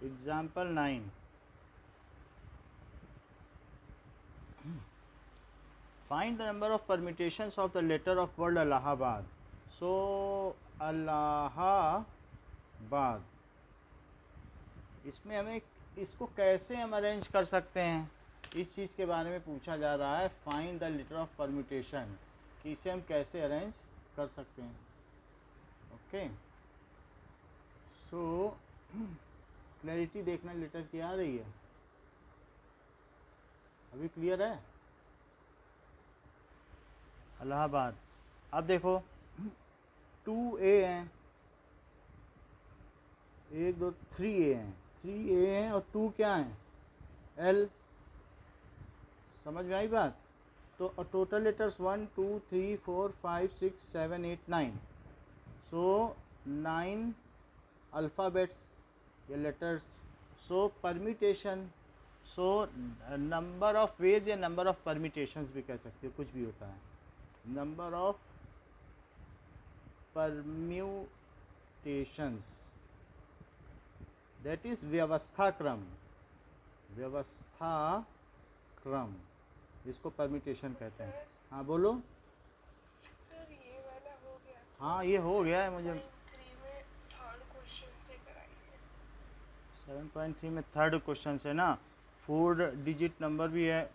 Example 9, find the number of permutations of the letter of word Allahabad. So Allahabad, इसमें हमें इसको कैसे हम अरेंज कर सकते हैं, इस चीज़ के बारे में पूछा जा रहा है। Find the letter of permutation, कि इसे हम कैसे अरेंज कर सकते हैं। ओके, सो क्लैरिटी देखना लेटर की आ रही है, अभी क्लियर है। इलाहाबाद, अब देखो 2A हैं, 1 2 3A हैं, 3A हैं और 2 क्या हैं, L। समझ में आई बात। तो टोटल लेटर्स 1 2 3 4 5 6 7 8 9, सो 9 अल्फ़ाबेट्स या letters. So permutation, so number of veg या नंबर ऑफ परम्यूटेशंस भी कह सकते हो, कुछ भी होता है। Number of permutations, that is व्यवस्था क्रम, व्यवस्था क्रम, इसको परम्यूटेशन कहते हैं। हाँ बोलो। सर ये वाला हो गया। हाँ ये हो गया है मुझे। 7.3 में थर्ड क्वेश्चन से ना, 4 डिजिट नंबर भी है,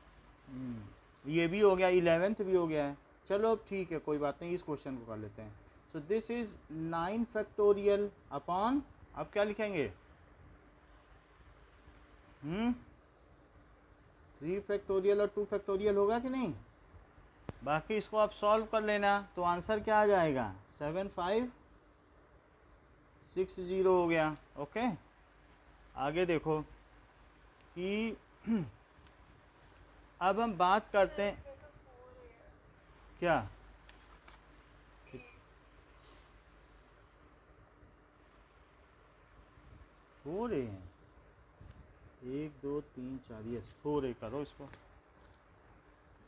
ये भी हो गया, 11th भी हो गया है। चलो अब ठीक है, कोई बात नहीं, इस क्वेश्चन को कर लेते हैं। So this is 9 factorial upon, अब क्या लिखेंगे, 3 फैक्टोरियल और 2 फैक्टोरियल होगा कि नहीं। बाकी इसको आप सॉल्व कर लेना, तो आंसर क्या आ जाएगा, 7560 हो गया। ओके, आगे देखो कि अब हम बात करते हैं क्या, 4A हैं, 1 2 3 4, यस 4A करो इसको,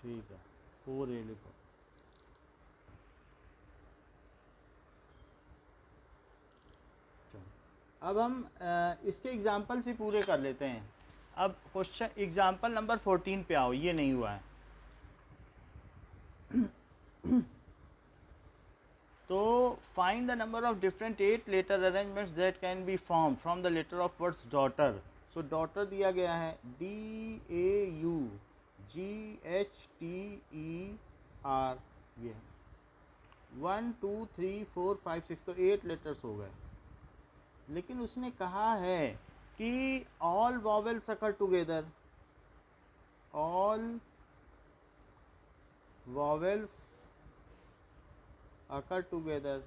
ठीक है 4A लिखो। अब हम इसके एग्जाम्पल्स ही पूरे कर लेते हैं। अब क्वेश्चन एग्जाम्पल नंबर 14 पे आओ, ये नहीं हुआ है। तो find the number of different 8 letter arrangements that can be form from the letter of words daughter. So daughter दिया गया है DAUGHTER, ये 1 2 3 4 5 6, तो 8 लेटर्स हो गए। लेकिन उसने कहा है कि ऑल वॉवेल्स अकर टुगेदर, ऑल वॉवेल्स अकर टुगेदर।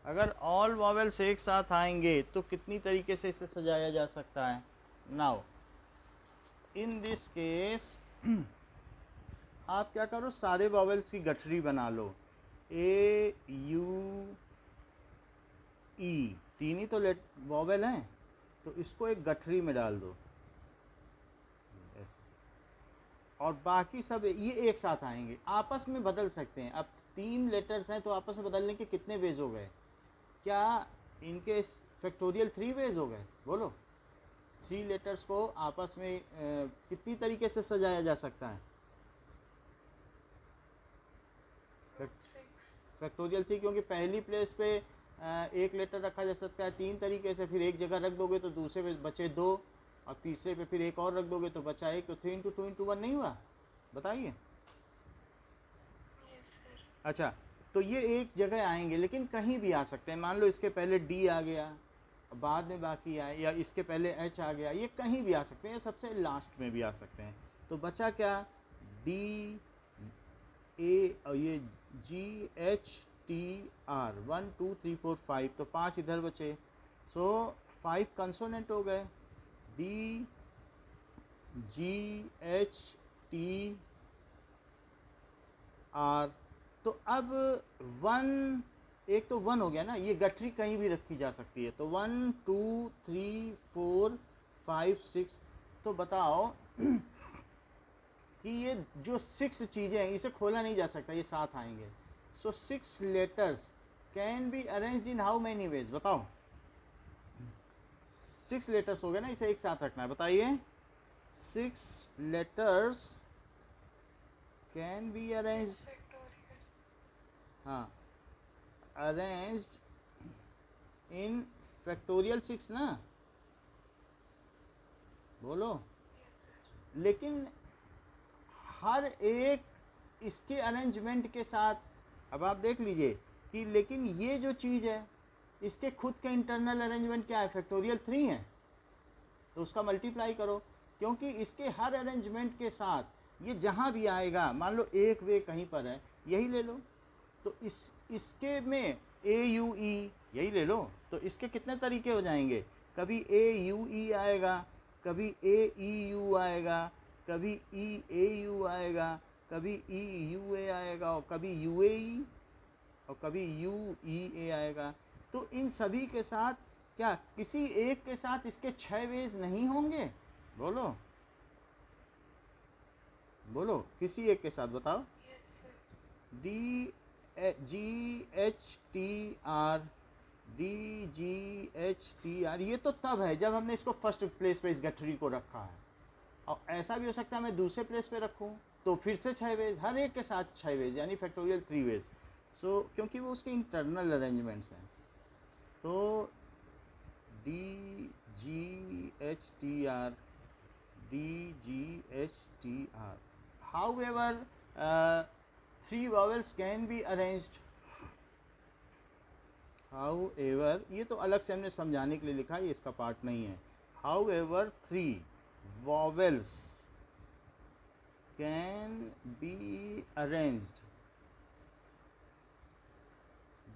अगर ऑल वॉवेल्स एक साथ आएंगे तो कितनी तरीके से इसे सजाया जा सकता है। नाउ इन दिस केस आप क्या करो, सारे वॉवेल्स की गठरी बना लो, A U E, 3 ही तो वॉवेल हैं, तो इसको एक गठरी में डाल दो ऐसे, और बाकी सब ये एक साथ आएंगे, आपस में बदल सकते हैं। अब 3 लेटर्स हैं तो आपस में बदलने के कितने वेज हो गए, क्या इनके फैक्टोरियल 3 वेज हो गए, बोलो। 3 लेटर्स को आपस में कितनी तरीके से सजाया जा सकता है, फैक्टोरियल 3, क्योंकि पहली प्लेस पे एक लेटर रखा जा सकता है 3 तरीके से, फिर एक जगह रख दोगे तो दूसरे पे बचे 2, और तीसरे पे फिर एक और रख दोगे तो बचा 1, तो 3 इंटू 2 इंटू 1 नहीं हुआ, बताइए। अच्छा, तो ये एक जगह आएंगे, लेकिन कहीं भी आ सकते हैं। मान लो इसके पहले D आ गया, बाद में बाकी आए, या इसके पहले H आ गया, ये कहीं भी आ सकते हैं, या सबसे लास्ट में भी आ सकते हैं। तो बचा क्या, D A और ये GHTR, 1 2 3 4 5, तो 5 इधर बचे। सो 5 कंसोनेंट हो गए, DGHTR। तो अब 1, एक तो 1 हो गया ना, ये गठरी कहीं भी रखी जा सकती है, तो 1 2 3 4 5 6। तो बताओ कि ये जो 6 चीज़ें हैं इसे खोला नहीं जा सकता, ये साथ आएंगे। सो 6 letters can be arranged in how many veg, बताओ। 6 लेटर्स हो गए ना, इसे एक साथ रखना है, बताइए 6 letters can be arranged, factorial हाँ अरेंज्ड इन फैक्टोरियल 6 ना, बोलो। लेकिन हर एक इसके अरेंजमेंट के साथ, अब आप देख लीजिए कि लेकिन ये जो चीज़ है इसके खुद के इंटरनल अरेंजमेंट क्या है, फैक्टोरियल 3 है, तो उसका मल्टीप्लाई करो, क्योंकि इसके हर अरेंजमेंट के साथ ये जहाँ भी आएगा, मान लो एक वे कहीं पर है, यही ले लो, तो इसके में ए यू ई यही ले लो, तो इसके कितने तरीके हो जाएंगे, कभी ए यू ई आएगा, कभी ए ई यू आएगा, कभी ई ए यू आएगा, कभी ई यू ए आएगा, और कभी यू ए ई, और कभी यू ई ए आएगा। तो इन सभी के साथ क्या किसी एक के साथ इसके 6 वेज नहीं होंगे, बोलो बोलो, किसी एक के साथ बताओ। D G H T R, D G H T R, ये तो तब है जब हमने इसको फर्स्ट प्लेस पे इस गठरी को रखा है, और ऐसा भी हो सकता है मैं दूसरे प्लेस पे रखूं तो फिर से 6 वेज, हर एक के साथ 6 वेज, यानी फैक्टोरियल 3 वेज। सो क्योंकि वो उसके इंटरनल अरेंजमेंट्स हैं, तो D G H T R, D G H T R, how ever 3 vowels can be arranged, how ever, ये तो अलग से हमने समझाने के लिए लिखा है, ये इसका पार्ट नहीं है। How ever 3 vowels can be arranged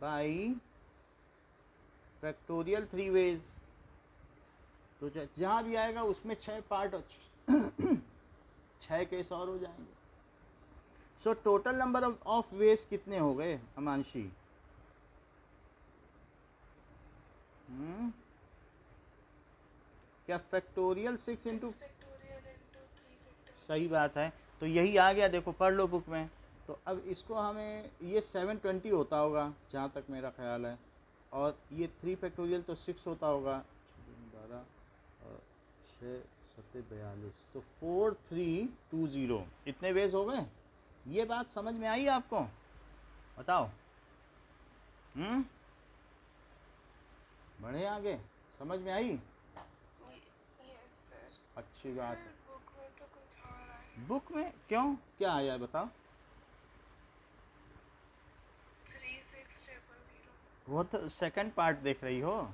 by factorial 3 ways, तो जहाँ भी आएगा उसमें 6 पार्ट 6 केस और हो जाएंगे। सो टोटल नंबर ऑफ वेज कितने हो गए अमांशी? क्या factorial 6 into, factorial into 3 factorial, सही बात है, तो यही आ गया, देखो पढ़ लो बुक में। तो अब इसको हमें ये 720 होता होगा जहाँ तक मेरा ख्याल है, और ये 3 फैक्टोरियल तो 6 होता होगा, 12 और 6 7 42, तो 4320 इतने वेज हो गए। ये बात समझ में आई आपको, बताओ? बढ़े आगे, समझ में आई? Yes sir. अच्छी बात है। बुक में तो कुछ और आया, बुक में क्यों, क्या आया है बताओ? 3600, वो तो सेकंड पार्ट देख रही हो,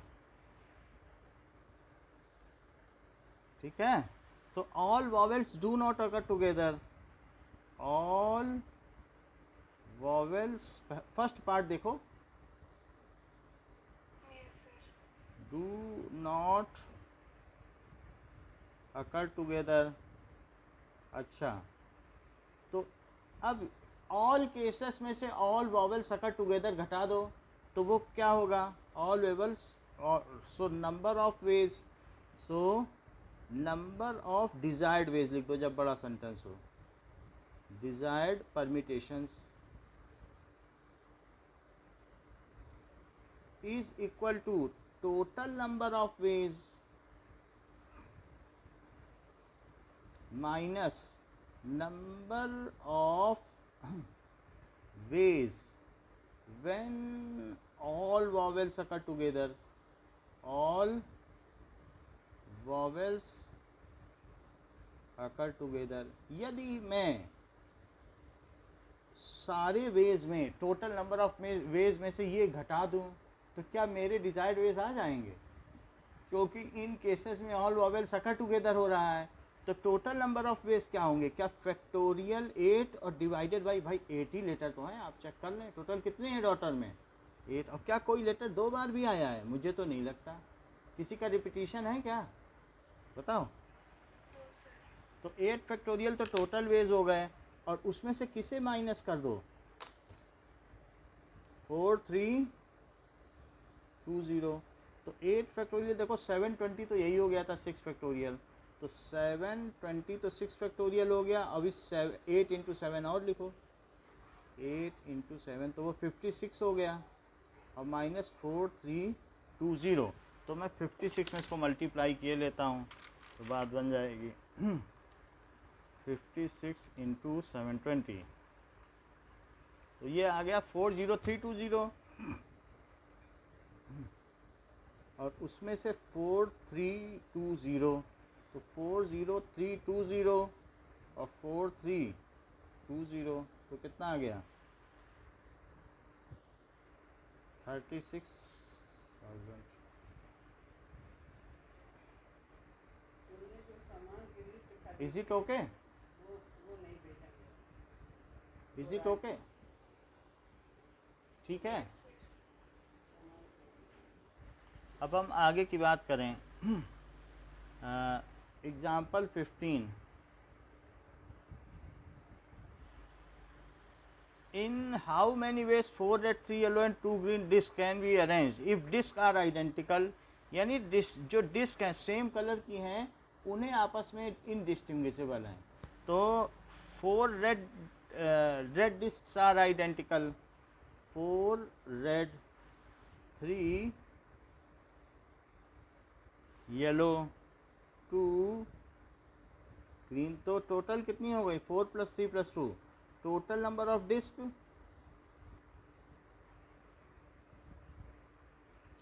ठीक है? तो all vowels do not occur together, all vowels, first part देखो, yes sir. Do not occur together. अच्छा, तो अब ऑल केसेस में से ऑल वॉवेल्स अकर टुगेदर घटा दो, तो वो क्या होगा, all vowels, so number of ways, so number of desired ways लिख दो जब बड़ा सेंटेंस हो, desired permutations is equal to total number of ways minus number of ways when all vowels occur together, all vowels occur together। यदि मैं सारे veg में, total number of veg में से ये घटा दूं, तो क्या मेरे डिजायर्ड वेज आ जाएंगे? क्योंकि इन केसेस में ऑल वॉवेल्स अकर टुगेदर हो रहा है, तो टोटल नंबर ऑफ वेज क्या होंगे, क्या फैक्टोरियल 8 और डिवाइडेड बाई, भाई 8 ही लेटर तो हैं, आप चेक कर लें टोटल कितने हैं डॉटर में, 8। और क्या कोई लेटर 2 बार भी आया है? मुझे तो नहीं लगता। किसी का रिपीटिशन है क्या, बताओ? तो 8 फैक्टोरियल तो टोटल वेज हो गए, और उसमें से किसे माइनस कर दो, 4320, तो 8 फैक्टोरियल देखो 720 तो यही हो गया था 6 फैक्टोरियल, तो 720 तो 6 फैक्टोरियल हो गया। अब इस 8 इंटू 7 और लिखो, 8 इंटू 7 तो वो 56 हो गया, और माइनस 4320, तो मैं 56 में इसको मल्टीप्लाई किए लेता हूँ तो बात बन जाएगी 56 इंटू 720, तो ये आ गया 40320 और उसमें से 4320, तो 40320 और 4320 तो कितना आ गया 36,000। Is it okay? Is it okay? ठीक है, अब हम आगे की बात करें। Example 15, in how many ways 4 red 3 yellow and 2 green disc can be arranged if disc are identical, यानी जो डिस्क हैं सेम कलर की हैं उन्हें आपस में इनडिस्टिंग्विशेबल हैं। तो 4 red discs are identical, 4 red 3 yellow 2 green, तो टोटल कितनी हो गई 4 + 3 + 2, total number of disc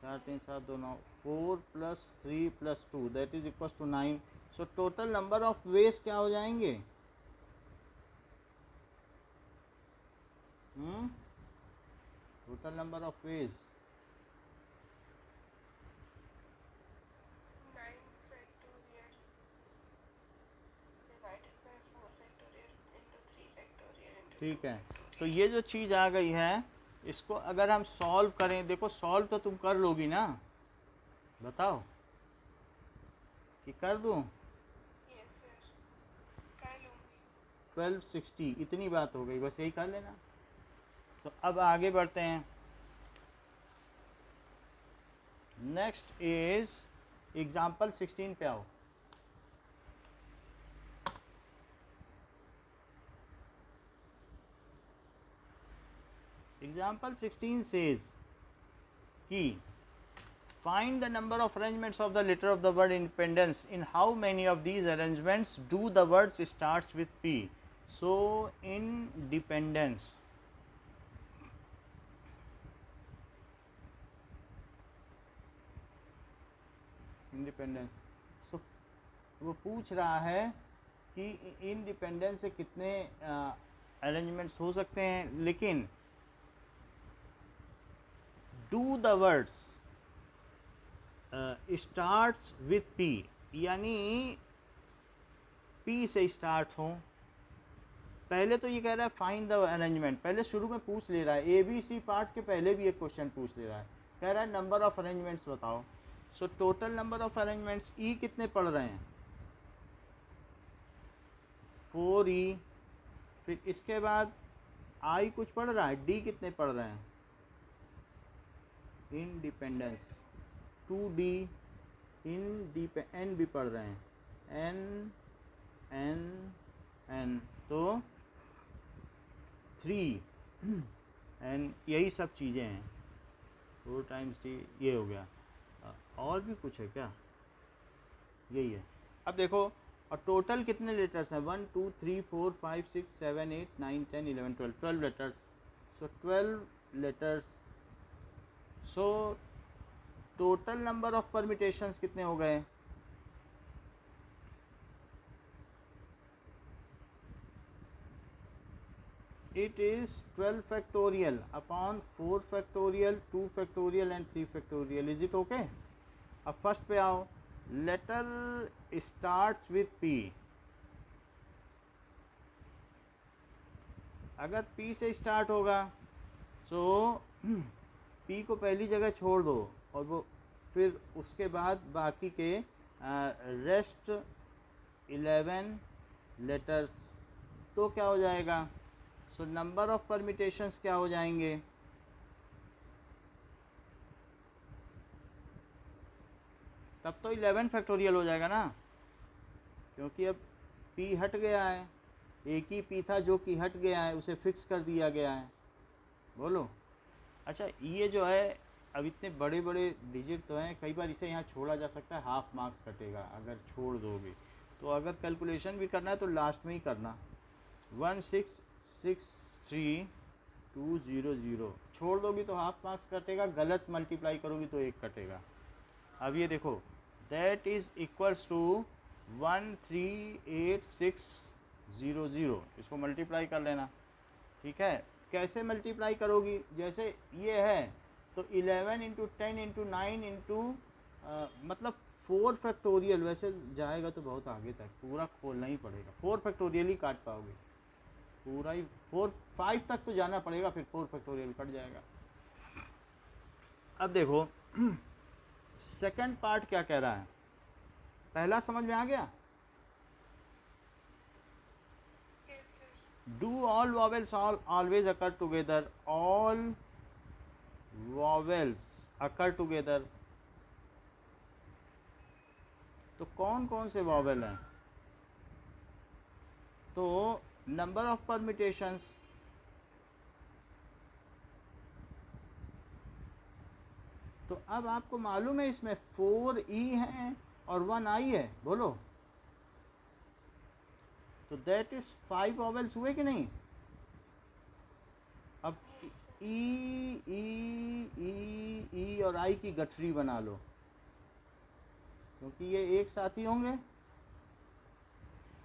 4 3 7 2 9, 4 + 3 + 2 that is equal to 9। So total number of ways क्या हो जाएंगे? Total number of ways 9 factorial divided by 4 factorial into 3 factorial into ठीक है, तो ये जो चीज़ आ गई है इसको अगर हम सॉल्व करें, देखो सॉल्व तो तुम कर लोगी ना, बताओ कि कर दूं? yes sir कर लूँगी 1260, इतनी बात हो गई, बस यही कर लेना। तो अब आगे बढ़ते हैं। नेक्स्ट इज एग्जाम्पल 16 पे आओ। एग्जाम्पल 16 सेज कि find the number of arrangements of the letter of the word independence, in how many of these arrangements do the words starts with P? So independence, so वो पूछ रहा है कि independence से कितने अरेंजमेंट्स हो सकते हैं, लेकिन do the words starts with P, यानी पी से स्टार्ट हो। पहले तो ये कह रहा है फाइंड द अरेंजमेंट, पहले शुरू में पूछ ले रहा है, ए बी सी पार्ट के पहले भी एक क्वेश्चन पूछ ले रहा है, कह रहा है नंबर ऑफ अरेंजमेंट्स बताओ। So total number of arrangements ई कितने पढ़ रहे हैं 4E, फिर इसके बाद आई कुछ पढ़ रहा है, डी कितने पढ़ रहे हैं इंडिपेंडेंस 2D, एन भी पढ़ रहे हैं एन तो 3 एन, यही सब चीज़ें हैं 4 × D, ये हो गया। और भी कुछ है क्या? यही है। अब देखो और टोटल कितने लेटर्स हैं 1 2 3 4 5 6 7 8 9 10 11 12, 12 letters. So 12 letters, so total number of permutations कितने हो गए? It is 12 factorial upon 4 factorial 2 factorial and 3 factorial. Is it okay? अब फर्स्ट पे आओ, लेटर स्टार्ट्स विथ पी, अगर पी से स्टार्ट होगा तो पी को पहली जगह छोड़ दो और वो फिर उसके बाद बाकी के रेस्ट 11 लेटर्स, तो क्या हो जाएगा? सो नंबर ऑफ परमिटेशंस क्या हो जाएंगे? तब तो 11 फैक्टोरियल हो जाएगा ना, क्योंकि अब पी हट गया है, एक ही पी था जो कि हट गया है, उसे फिक्स कर दिया गया है। बोलो। अच्छा ये जो है अब इतने बड़े बड़े डिजिट तो हैं, कई बार इसे यहाँ छोड़ा जा सकता है, हाफ मार्क्स कटेगा अगर छोड़ दोगे। तो अगर कैलकुलेशन भी करना है तो लास्ट में ही करना। 1663,200 छोड़ दोगी तो हाफ मार्क्स कटेगा, गलत मल्टीप्लाई करोगी तो एक कटेगा। अब ये देखो, दैट इज़ इक्वल्स टू 138600, इसको मल्टीप्लाई कर लेना। ठीक है, कैसे मल्टीप्लाई करोगी, जैसे ये है तो 11 इंटू 10 इंटू 9 इंटू मतलब 4 फैक्टोरियल, वैसे जाएगा तो बहुत आगे तक, पूरा खोलना ही पड़ेगा, 4 फैक्टोरियल ही काट पाओगे, पूरा ही 5 तक तो जाना पड़ेगा, फिर 4 फैक्टोरियल कट जाएगा। अब देखो सेकंड पार्ट क्या कह रहा है, पहला समझ में आ गया। Yes, sir. Do all vowels always occur together? All vowels occur together. तो कौन कौन से वॉवेल हैं, तो नंबर ऑफ परमिटेशंस, तो अब आपको मालूम है इसमें 4 ई हैं और 1 आई है, बोलो, तो दैट इज 5 वॉवेल्स हुए कि नहीं। अब ई ई ई ई और आई की गठरी बना लो, क्योंकि ये एक साथ ही होंगे।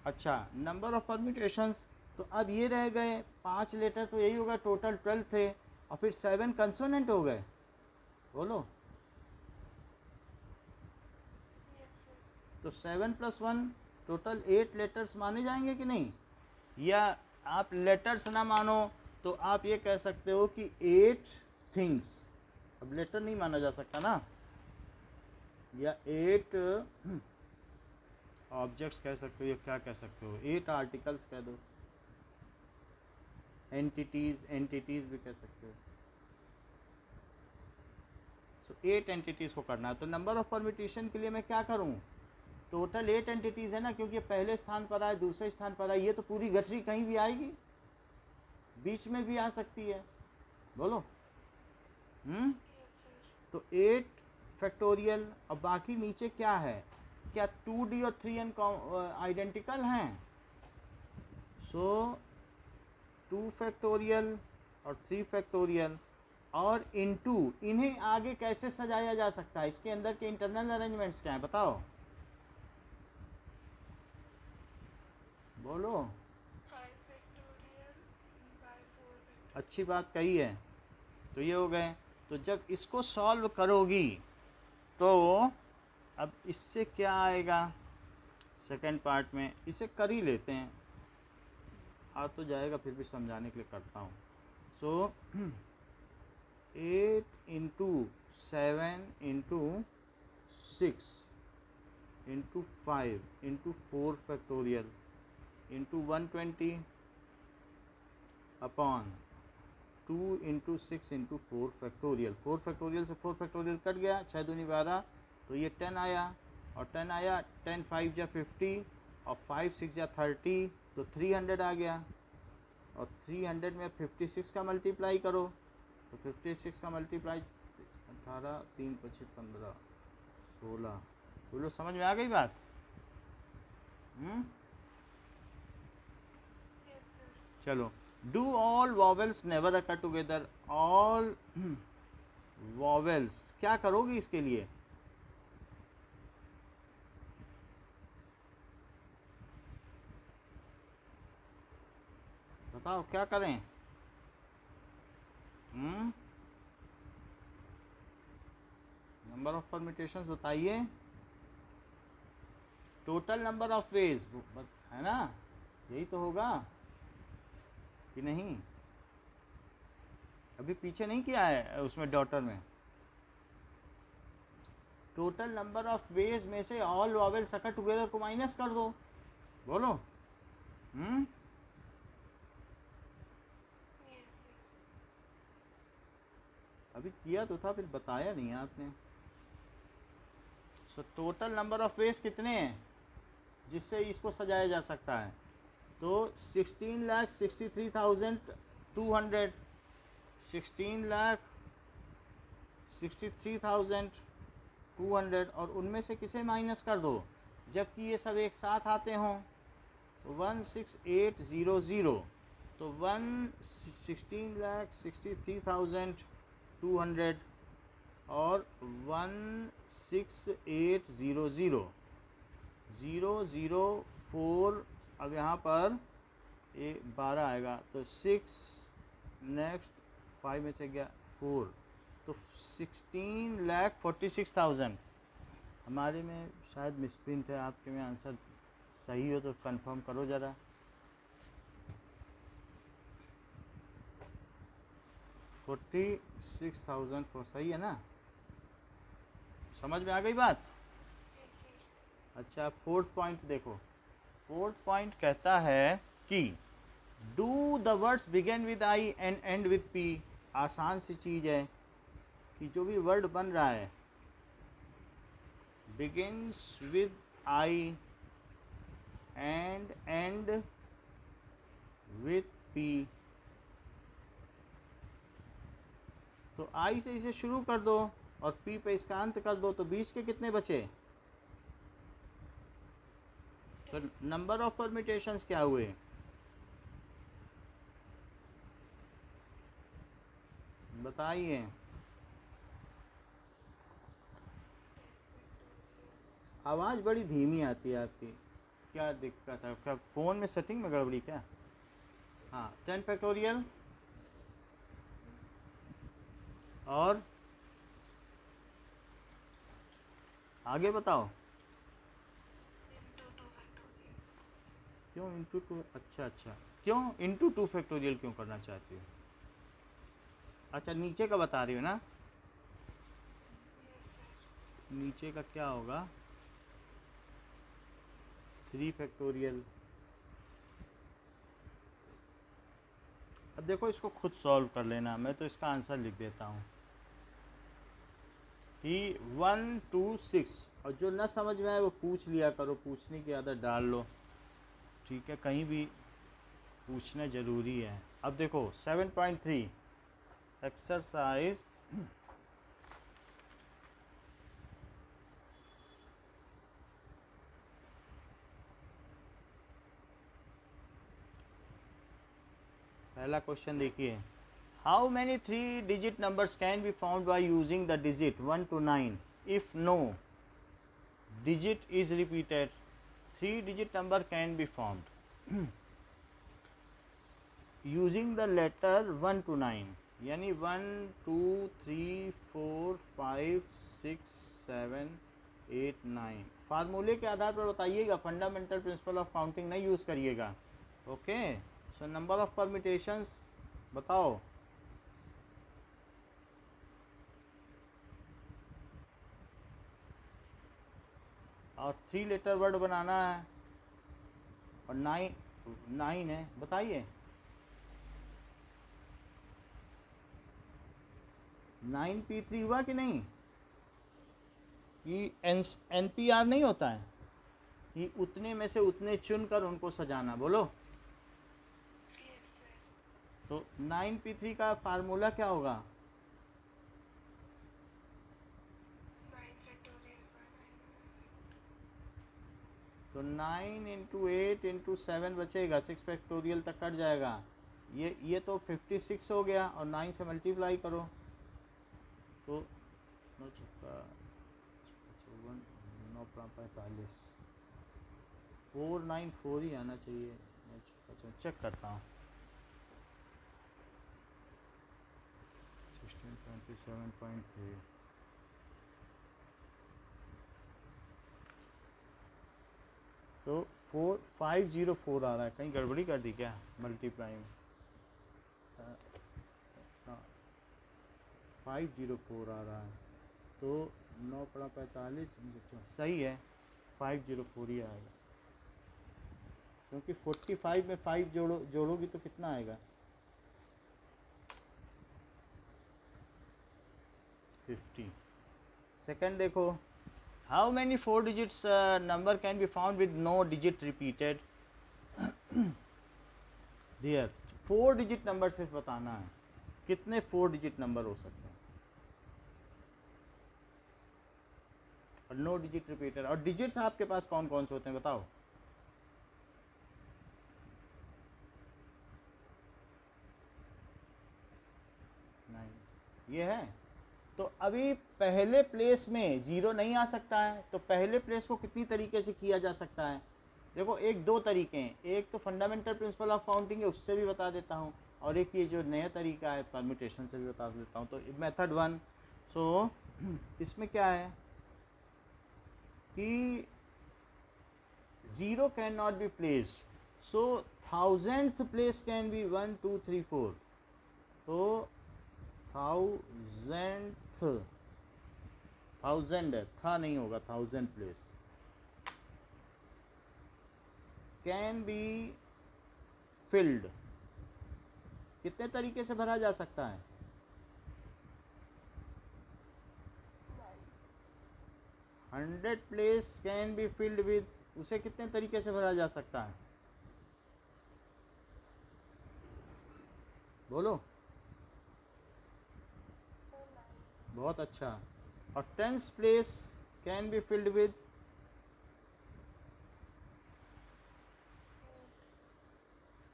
अच्छा, नंबर ऑफ परम्यूटेशंस, तो अब ये रह गए 5 लेटर, तो यही होगा, टोटल 12 थे, और फिर 7 कंसोनेंट हो गए, बोलो। Yes, sir. तो 7 + 1 टोटल 8 लेटर्स माने जाएंगे कि नहीं, या आप लेटर्स ना मानो तो आप ये कह सकते हो कि 8 थिंग्स, अब लेटर नहीं माना जा सकता ना, या 8 ऑब्जेक्ट्स कह सकते हो, या क्या कह सकते हो, 8 आर्टिकल्स कह दो, एंटिटीज़ भी कह सकते हो। सो 8 एंटिटीज़ को करना है, तो नंबर ऑफ परम्यूटेशन के लिए मैं क्या करूं, टोटल 8 एंटिटीज़ है ना, क्योंकि ये पहले स्थान पर आए, दूसरे स्थान पर आए, ये तो पूरी गठरी कहीं भी आएगी, बीच में भी आ सकती है, बोलो। Yes, sir. तो 8 फैक्टोरियल, और बाकी नीचे क्या है, क्या 2D और 3N आइडेंटिकल हैं, सो 2 फैक्टोरियल और 3 फैक्टोरियल और इनटू, इन्हें आगे कैसे सजाया जा सकता है, इसके अंदर के इंटरनल अरेंजमेंट्स क्या हैं बताओ, बोलो। 5 factorial by 4 factorial. अच्छी बात कही है, तो ये हो गए। तो जब इसको सॉल्व करोगी तो अब इससे क्या आएगा, सेकंड पार्ट में इसे कर ही लेते हैं, आ तो जाएगा, फिर भी समझाने के लिए करता हूँ। सो 8 into 7 into 6 into 5 into 4 factorial into 120 upon 2 into 6 into 4 factorial, 4 factorial से 4 फैक्टोरियल कट गया, 6 दूनी 12, तो ये 10 आया, और 10 आया, 10 5 जा 50, और 5 6 जा 30, तो 300 आ गया, और 300 में 56 का मल्टीप्लाई करो, तो 56 का मल्टीप्लाई 18 3 25 15 16, बोलो समझ में आ गई बात। Yes, sir. चलो, do all vowels never occur together, all vowels क्या करोगी इसके लिए, बताओ क्या करें। नंबर ऑफ परम्यूटेशंस बताइए, टोटल नंबर ऑफ वेज है ना, यही तो होगा कि नहीं, अभी पीछे नहीं किया है उसमें डॉटर में, टोटल नंबर ऑफ वेज में से ऑल वॉवेल्स अकर टुगेदर को माइनस कर दो, बोलो। Yes, sir. अभी किया तो था, फिर बताया नहीं आपने। सो टोटल नंबर ऑफ वेज कितने हैं जिससे इसको सजाया जा सकता है, तो 16,63,200, 63,200 और उनमें से किसे माइनस कर दो जबकि ये सब एक साथ आते हों। तो 16800 तो 16,63,200 और 16800 004 अब यहाँ पर 12 आएगा तो 6 नेक्स्ट 5 में से गया 4 तो 16,46,000 हमारे में शायद मिसप्रिंट है, आपके में आंसर सही हो तो कंफर्म करो ज़रा। $46,000 सही है ना, समझ में आ गई बात। अच्छा फोर्थ पॉइंट देखो, फोर्थ पॉइंट कहता है कि do the words begin with I and and with P. आसान सी चीज़ है कि जो भी वर्ड बन रहा है begins with I and and with P, तो आई से इसे शुरू कर दो और पी पे इसका अंत कर दो, तो बीच के कितने बचे। तो नंबर ऑफ परम्यूटेशंस क्या हुए, बताइए। आवाज़ बड़ी धीमी आती है आपकी, क्या दिक्कत है, क्या फ़ोन में सेटिंग में गड़बड़ी क्या। हाँ 10 फैक्टोरियल और आगे बताओ। क्यों इंटू 2, अच्छा क्यों इंटू 2 फैक्टोरियल क्यों करना चाहती हो। अच्छा नीचे का बता रही हो ना, नीचे का क्या होगा 3 फैक्टोरियल। अब देखो इसको खुद सॉल्व कर लेना, मैं तो इसका आंसर लिख देता हूँ कि 1 2 6 और जो ना समझ में आए वो पूछ लिया करो, पूछने की आदत डाल लो, ठीक है, कहीं भी पूछना ज़रूरी है। अब देखो 7.3 एक्सरसाइज पहला क्वेश्चन देखिए, how many 3 digit numbers can be found by using the digit 1 to 9 if no digit is repeated। 3 digit number can be formed using the letter 1 to 9 यानी 1 2 3 4 5 6 7 8 9 फार्मूले के आधार पर बताइएगा, फंडामेंटल प्रिंसिपल ऑफ काउंटिंग नहीं use करिएगा। Okay so number of permutations बताओ। और 3 letter word बनाना है और 9 है, बताइए 9p3 हुआ कि नहीं। ये NPR नहीं होता है, ये उतने में से उतने चुनकर उनको सजाना, बोलो। तो 9p3 का फार्मूला क्या होगा, तो 9 इंटू 8 इंटू 7 बचेगा, 6 फैक्टोरियल तक कट जाएगा। ये तो 56 हो गया और 9 से मल्टीप्लाई करो तो 9 छक्का 945 494 ही आना चाहिए। चेक करता हूँ 1627.3 तो 504 आ रहा है, कहीं गड़बड़ी कर दी क्या मल्टीप्लाई में। 504 आ रहा है तो 9 पड़ा 45 सही है, 504 ही आएगा क्योंकि 45 में 5 जोड़ोगी तो कितना आएगा 50। सेकंड देखो, how many 4 digits number can be found with no digit repeated. There 4 digit number सिर्फ बताना है, कितने 4 डिजिट नंबर हो सकते हैं। और नो डिजिट रिपीटर। और डिजिट्स आपके पास कौन कौन से होते हैं बताओ? नहीं, ये है। तो अभी पहले प्लेस में जीरो नहीं आ सकता है, तो पहले प्लेस को कितनी तरीके से किया जा सकता है? देखो, एक दो तरीके हैं। एक तो फंडामेंटल प्रिंसिपल ऑफ काउंटिंग है, उससे भी बता देता हूँ, और एक ये जो नया तरीका है परम्यूटेशन से भी बता देता हूँ। तो मेथड वन, सो इसमें क्या है कि zero can not be placed, so thousandth place can B 1 2 3 4। तो थाउजेंड है, था नहीं होगा, thousand place can be field. कितने तरीके से भरा जा सकता है? 100 place can be filled with, उसे कितने तरीके से भरा जा सकता है? बोलो। बहुत अच्छा। और 10 place can be filled with,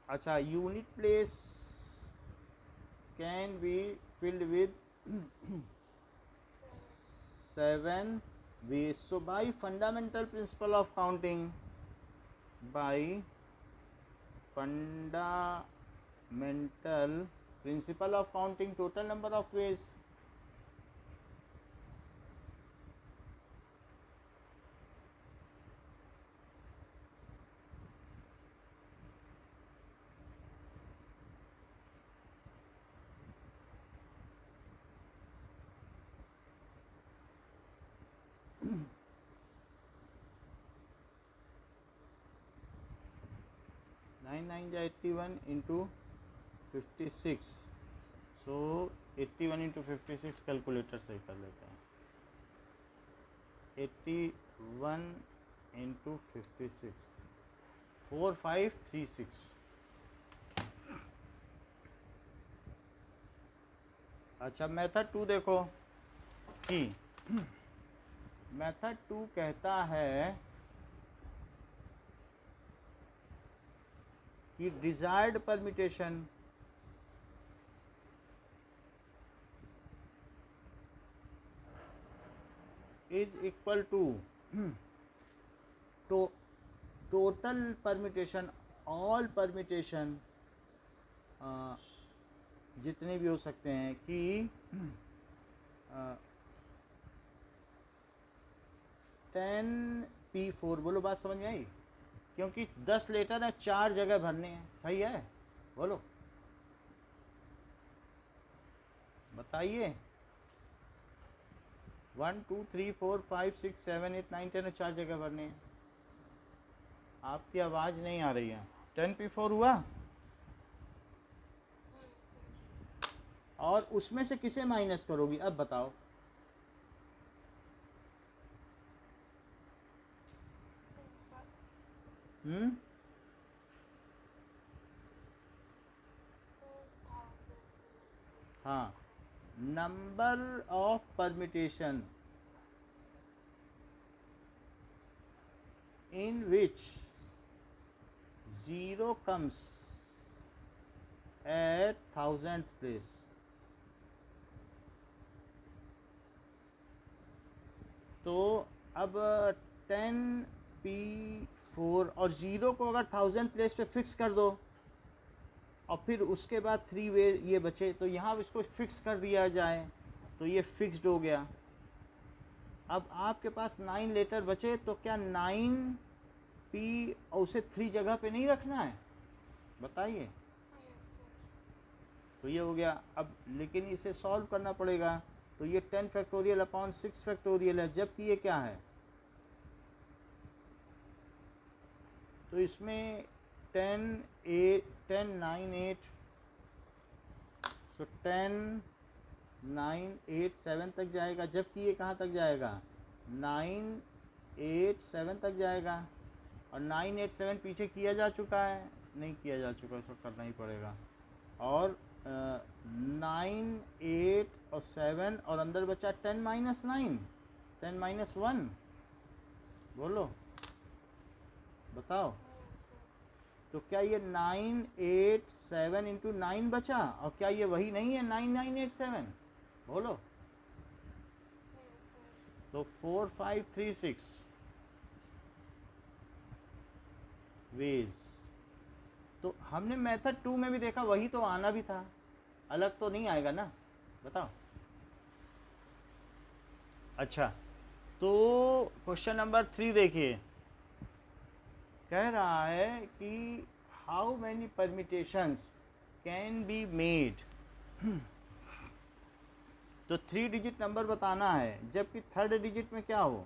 अच्छा, unit place can be filled with 7 ways. So by fundamental principle of counting, by fundamental principle of counting, total number of ways. Nine nine जा 81 इंटू 56, सो 81 इंटू 56 कैलकुलेटर से ही कर लेते हैं। 81 into 56, 4536। अच्छा, method to देखो कि method to कहता है कि desired permutation is equal to total permutation, all permutation जितने भी हो सकते हैं कि 10p4। बोलो, बात समझ में आई? क्योंकि 10 लेटर है, 4 जगह भरने हैं, सही है? बोलो, बताइए। 1 2 3 4 5 6 7 8 9 10 4 जगह भरने हैं। आपकी आवाज़ नहीं आ रही है। 10p4 हुआ, और उसमें से किसे माइनस करोगी अब बताओ? हाँ, number of permutation in which 0 comes at 1000th place। तो अब 10p4 और 0 को अगर 1000 प्लेस पे फिक्स कर दो, और फिर उसके बाद 3 वे ये बचे, तो यहाँ इसको फिक्स कर दिया जाए तो ये फिक्स्ड हो गया। अब आपके पास 9 लेटर बचे, तो क्या 9p और उसे 3 जगह पे नहीं रखना है? बताइए। तो ये हो गया। अब लेकिन इसे सॉल्व करना पड़ेगा, तो ये 10 फैक्टोरियल अपॉन 6 फैक्टोरियल है, जबकि ये क्या है? तो इसमें 10 9 8, सो 10 9 8 7 तक जाएगा, जबकि ये कहाँ तक जाएगा? 9 8 7 तक जाएगा। और 9 8 7 पीछे किया जा चुका है? नहीं किया जा चुका, इसको करना ही पड़ेगा। और 9 8 और 7, और अंदर बचा 10 - 9, 10 - 1, बोलो, बताओ। तो क्या ये 987 इंटू 9 बचा, और क्या ये वही नहीं है 9987? बोलो। तो 4536 वेज। तो हमने मेथड 2 में भी देखा, वही तो आना भी था, अलग तो नहीं आएगा ना, बताओ। अच्छा, तो क्वेश्चन नंबर 3 देखिए, कह रहा है कि how many permutations can be made. तो 3 डिजिट नंबर बताना है, जबकि थर्ड डिजिट में क्या हो,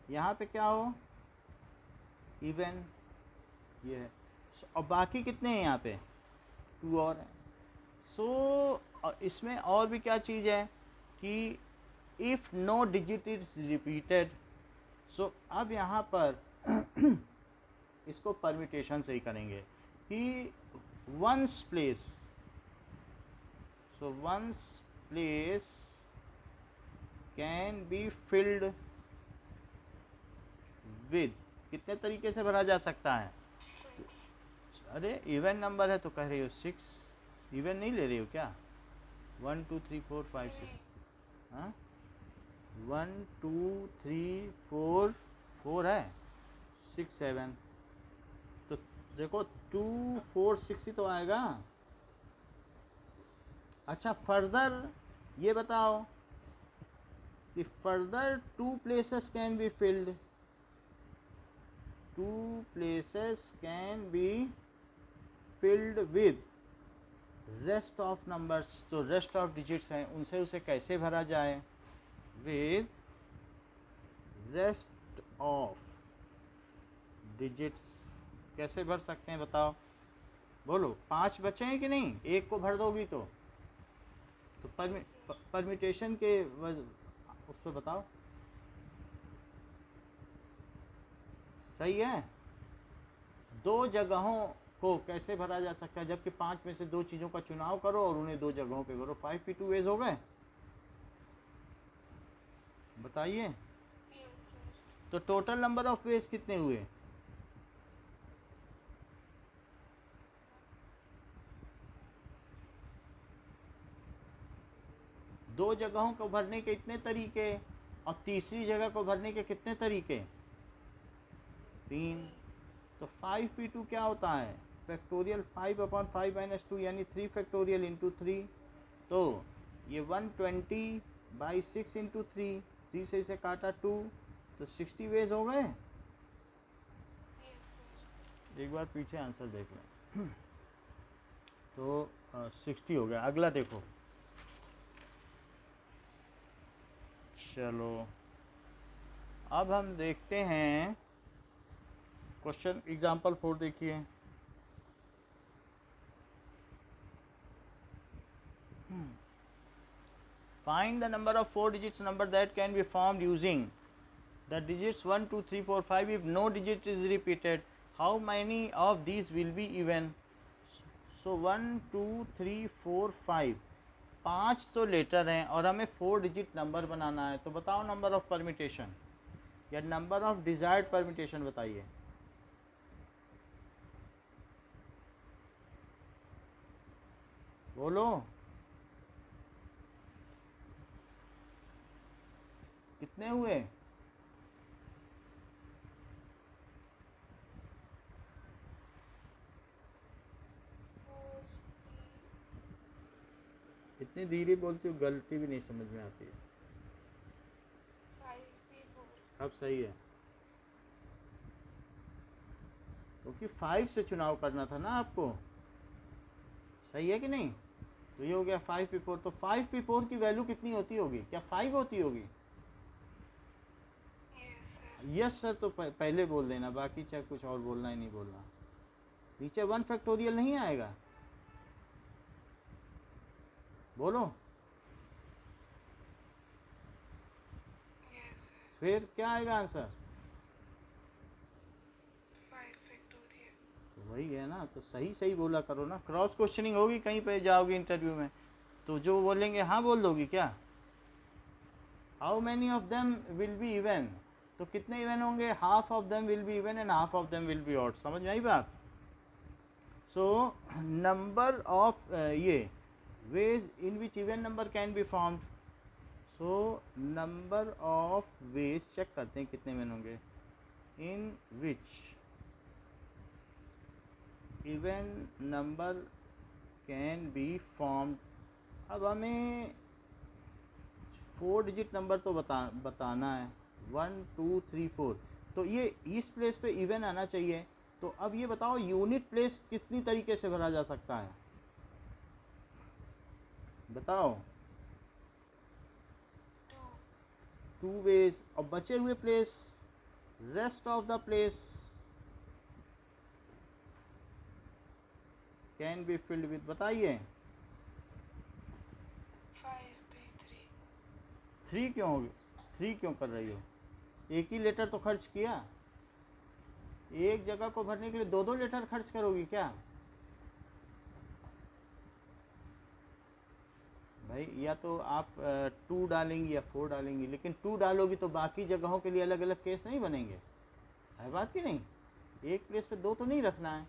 यहाँ पे क्या हो, इवन, ये है। और बाकी कितने हैं यहाँ पे, 2 और हैं। सो इसमें और भी क्या चीज़ है कि if no digit is repeated, so अब यहाँ पर इसको परम्यूटेशन से ही करेंगे कि ones place, so ones place can be filled with, कितने तरीके से भरा जा सकता है। अरे इवन नंबर है तो कह रही हो 6, इवन नहीं ले रही हो क्या, 1 2 3 4 5 6, हाँ 1 2 3 4 4 है, 6 7, तो देखो 2 4 6 ही तो आएगा। अच्छा, फर्दर ये बताओ कि further 2 places can be field, 2 places can be filled with rest of numbers, तो रेस्ट ऑफ डिजिट्स हैं उनसे उसे कैसे भरा जाए, विद रेस्ट ऑफ डिजिट्स कैसे भर सकते हैं बताओ, बोलो। 5 बचे हैं कि नहीं, एक को भर दोगी तो परम्यूटेशन के उस पर बताओ, सही है। 2 जगहों को कैसे भरा जा सकता है, जबकि 5 में से 2 चीज़ों का चुनाव करो और उन्हें 2 जगहों पे करो, 5p2 वेज हो गए, बताइए। तो टोटल नंबर ऑफ वेज कितने हुए, दो जगहों को भरने के इतने तरीके, और तीसरी जगह को भरने के कितने तरीके, 3। तो 5p2 क्या होता है, फैक्टोरियल 5/5 माइनस 2 यानी 3 फैक्टोरियल इंटू 3। तो ये 120/6 इंटू 3, 3 से इसे काटा 2, तो 60 वेज हो गए। एक बार पीछे आंसर देख लें। तो 60 हो गया। अगला देखो, चलो अब हम देखते हैं क्वेश्चन एग्जाम्पल 4 देखिए। Find the number of 4 digits number that can be formed using the digits 1 2 3 4 5 if no digit is repeated. How many of these will be even? So 1 2 3 4 5, 5 तो लेटर हैं और हमें 4 डिजिट नंबर बनाना है। तो बताओ number of permutation या number of desired permutation बताइए। बोलो, कितने हुए? इतनी धीरे बोलती हो, गलती भी नहीं समझ में आती है। 5p4, अब सही है, क्योंकि 5 से चुनाव करना था ना आपको, सही है कि नहीं। तो ये हो गया 5p4। तो 5p4 की वैल्यू कितनी होती होगी, क्या 5 होती होगी? यस सर, तो पहले बोल देना, बाकी चाहे कुछ और बोलना ही नहीं बोलना। नीचे 1 फैक्टोरियल नहीं आएगा, बोलो। फिर क्या आएगा आंसर? 5 फैक्टोरियल। तो वही है ना, तो सही सही बोला करो ना। क्रॉस क्वेश्चनिंग होगी कहीं पे जाओगे इंटरव्यू में, तो जो बोलेंगे हाँ बोल दोगी क्या। How many of them will be even, तो कितने इवन होंगे? Half of them will be even and half of them will be odd. समझ में आई बात? सो नंबर ऑफ ये ways in which even number can be formed. So number of ways check करते हैं कितने में होंगे in which even number can be formed. अब हमें 4 डिजिट नंबर तो बताना है 1 2 3 4। तो ये इस प्लेस पे इवन आना चाहिए। तो अब ये बताओ यूनिट प्लेस कितनी तरीके से भरा जा सकता है? बताओ। 2 वेज। और बचे हुए place, rest of the place can be filled with, बताइए। 3 क्यों होगी? 3 क्यों कर रही हो? एक ही लेटर तो खर्च किया। एक जगह को भरने के लिए 2 लेटर खर्च करोगी क्या भाई? या तो आप 2 डालेंगी या 4 डालेंगी, लेकिन 2 डालोगी तो बाकी जगहों के लिए अलग अलग केस नहीं बनेंगे। है बात कि नहीं? एक प्लेस पे 2 तो नहीं रखना है।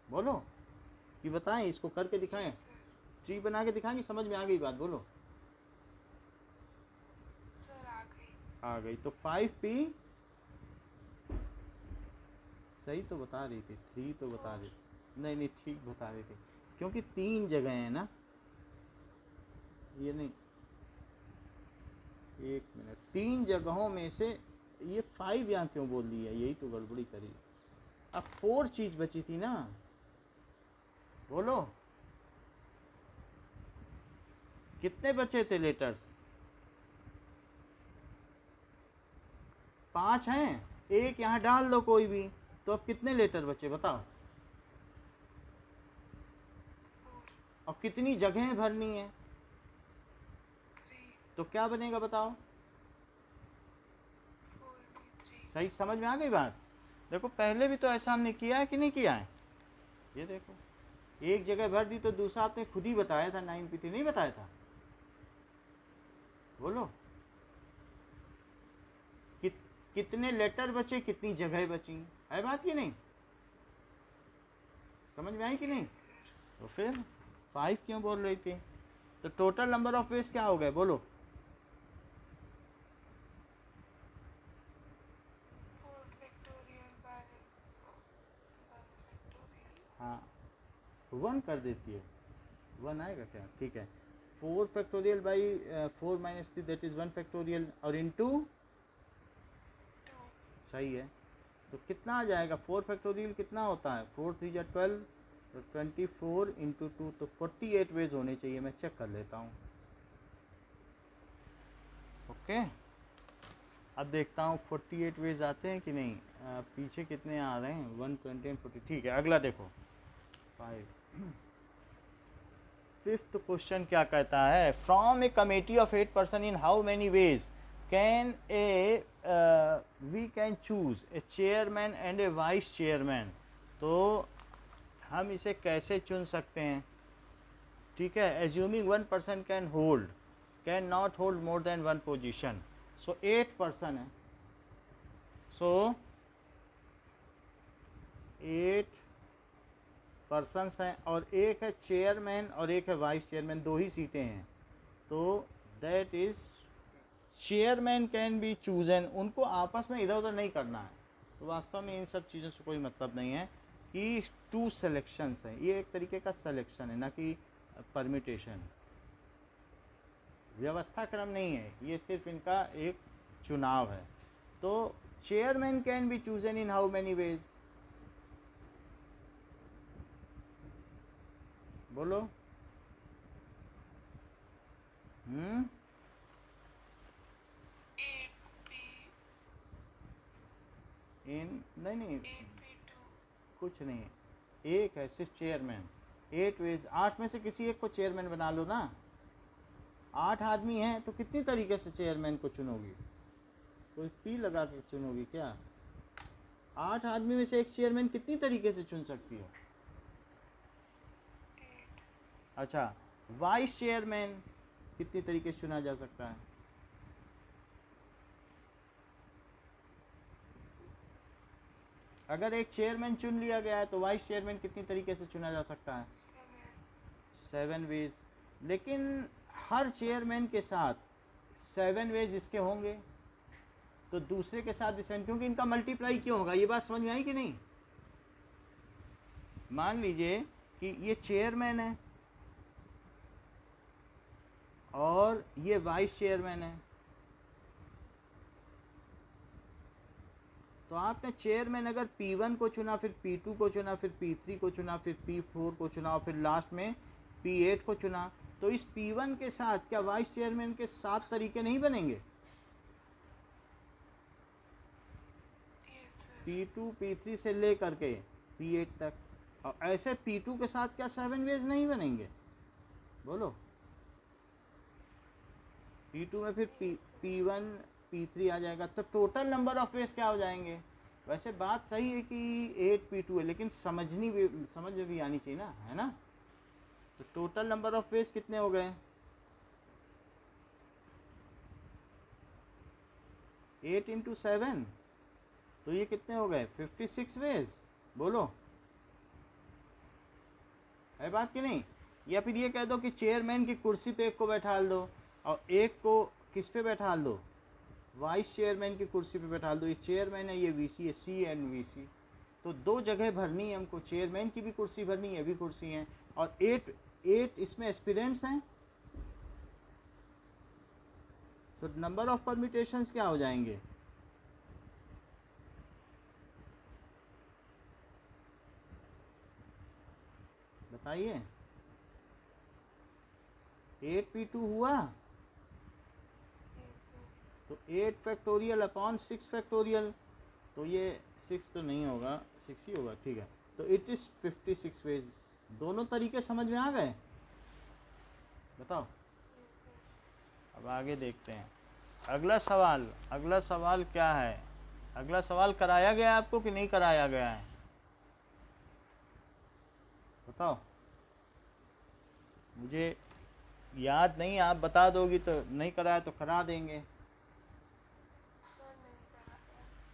बोलो कि बताएं, इसको करके दिखाएं, ट्री बना के दिखाएंगे। समझ में आ गई बात? बोलो। आ गई। तो 5p सही तो बता रही थी, 3 तो बता रही थी। नहीं ठीक बता रही थी, क्योंकि 3 जगह है ना, ये नहीं। 1 मिनट, 3 जगहों में से ये 5 यहाँ क्यों बोल दी है? यही तो गड़बड़ी करी। अब 4 चीज बची थी ना। बोलो कितने बचे थे लेटर्स? 5 हैं। एक यहाँ डाल दो कोई भी, तो अब कितने लेटर बचे बताओ? और कितनी जगहें भरनी है? तो क्या बनेगा बताओ? सही समझ में आ गई बात? देखो पहले भी तो ऐसा हमने किया है कि नहीं किया है? ये देखो, एक जगह भर दी तो दूसरा आपने खुद ही बताया था, 9p3 नहीं बताया था? बोलो कितने लेटर बचे, कितनी जगह बची? है बात कि नहीं? समझ में आई कि नहीं? तो फिर 5 क्यों बोल रही थी? तो टोटल नंबर ऑफ वेज क्या हो गए? बोलो। हाँ 1 कर देती है। 1 आएगा क्या? ठीक है। 4 factorial by 4 minus 3 that is 1 factorial, और इनटू सही है। तो कितना आ जाएगा? 4 फैक्टोरियल कितना होता है? 4 3 जा 12, तो 24 इंटू 2, तो 48 वेज होने चाहिए। मैं चेक कर लेता हूँ। ओके, अब देखता हूँ 48 वेज आते हैं कि नहीं। पीछे कितने आ रहे हैं? 120 एंड 40। ठीक है, अगला देखो 5th क्वेश्चन क्या कहता है? From a committee of 8 person in how many ways can we can choose a chairman and a vice chairman. तो हम इसे कैसे चुन सकते हैं? ठीक है, assuming 1 person can not hold more than 1 position. So 8 person है, सो 8 पर्सन्स हैं, और एक है चेयरमैन और एक है वाइस चेयरमैन, 2 ही सीटें हैं। तो that is chairman can be chosen. उनको आपस में इधर उधर नहीं करना है। तो वास्तव में इन सब चीज़ों से कोई मतलब नहीं है कि 2 सेलेक्शंस हैं। ये एक तरीके का सिलेक्शन है, ना कि परमिटेशन। व्यवस्था क्रम नहीं है, ये सिर्फ इनका एक चुनाव है। तो chairman can be chosen in how many veg? बोलो। इन नहीं कुछ नहीं, एक है सिर्फ चेयरमैन। 8 वेज, 8 में से किसी एक को चेयरमैन बना लो ना। 8 आदमी हैं तो कितनी तरीके से चेयरमैन को चुनोगी? कोई पी लगा के चुनोगी क्या? 8 आदमी में से एक चेयरमैन कितनी तरीके से चुन सकती हो? अच्छा, वाइस चेयरमैन कितनी तरीके से चुना जा सकता है? अगर एक चेयरमैन चुन लिया गया है तो वाइस चेयरमैन कितनी तरीके से चुना जा सकता है? 7 वेज। लेकिन हर चेयरमैन के साथ 7 वेज इसके होंगे, तो दूसरे के साथ भी 7, क्योंकि इनका मल्टीप्लाई क्यों होगा? ये बात समझ में आई कि नहीं? मान लीजिए कि ये चेयरमैन है और ये वाइस चेयरमैन है, तो आपने चेयरमैन अगर P1 को चुना, फिर P2 को चुना, फिर P3 को चुना, फिर P4 को चुना और फिर लास्ट में P8 को चुना, तो इस P1 के साथ क्या वाइस चेयरमैन के 7 तरीके नहीं बनेंगे? P2 P3 से ले करके P8 तक। और ऐसे P2 के साथ क्या 7 वेज नहीं बनेंगे? बोलो। P2 में फिर P1 P3 आ जाएगा, तो टोटल नंबर ऑफ वेज क्या हो जाएंगे? वैसे बात सही है कि 8 P2 है, लेकिन समझ में भी आनी चाहिए ना, है ना? तो टोटल नंबर ऑफ वेज कितने हो गए? 8 इंटू 7, तो ये कितने हो गए? 56 वेज। बोलो, है बात कि नहीं? या फिर ये कह दो कि चेयरमैन की कुर्सी पे एक को बैठा दो और एक को किस पे बैठा दो? वाइस चेयरमैन की कुर्सी पे बैठा दो। ये चेयरमैन है, ये वीसी है, सी एंड वीसी, तो 2 जगह भरनी है हमको, चेयरमैन की भी कुर्सी भरनी है, ये भी कुर्सी है, और 8 इसमें एस्पिरेंट्स हैं, तो नंबर ऑफ परम्यूटेशंस क्या हो जाएंगे? बताइए। 8 P2 हुआ, तो 8 फैक्टोरियल अपॉन 6 फैक्टोरियल, तो ये 6 तो नहीं होगा, 6 ही होगा, ठीक है। तो इट इज़ 56 वेज। दोनों तरीके समझ में आ गए? बताओ। अब आगे देखते हैं अगला सवाल क्या है? अगला सवाल कराया गया है आपको कि नहीं कराया गया है? बताओ, मुझे याद नहीं, आप बता दोगी तो नहीं कराया तो करा देंगे।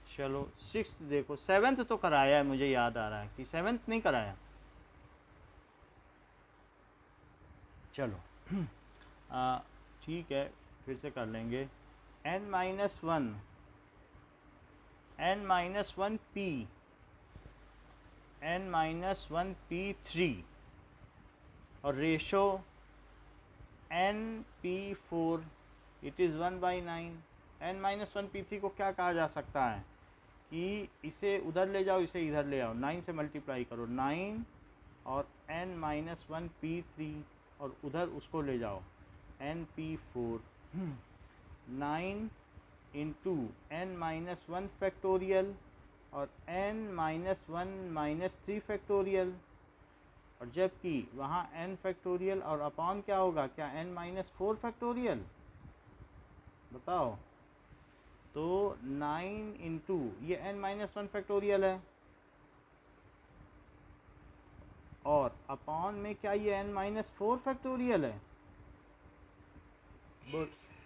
चलो 6th देखो, 7th तो कराया है, मुझे याद आ रहा है कि 7th नहीं कराया। चलो ठीक है, फिर से कर लेंगे। n-1 P n-1 P3 और ratio n-P4, it is 1/9। n-1 P3 को क्या कहा जा सकता है कि इसे उधर ले जाओ, इसे इधर ले आओ, 9 से मल्टीप्लाई करो, 9 और n-1 P3 और उधर उसको ले जाओ n-P4, 9 इंटू n-1 फैक्टोरियल और n-1 -3 फैक्टोरियल, और जबकि वहाँ n फैक्टोरियल और अपॉन क्या होगा? क्या n-4 फैक्टोरियल? बताओ। तो 9 इंटू ये n-1 फैक्टोरियल है और अपॉन में क्या ये n-4 फैक्टोरियल है?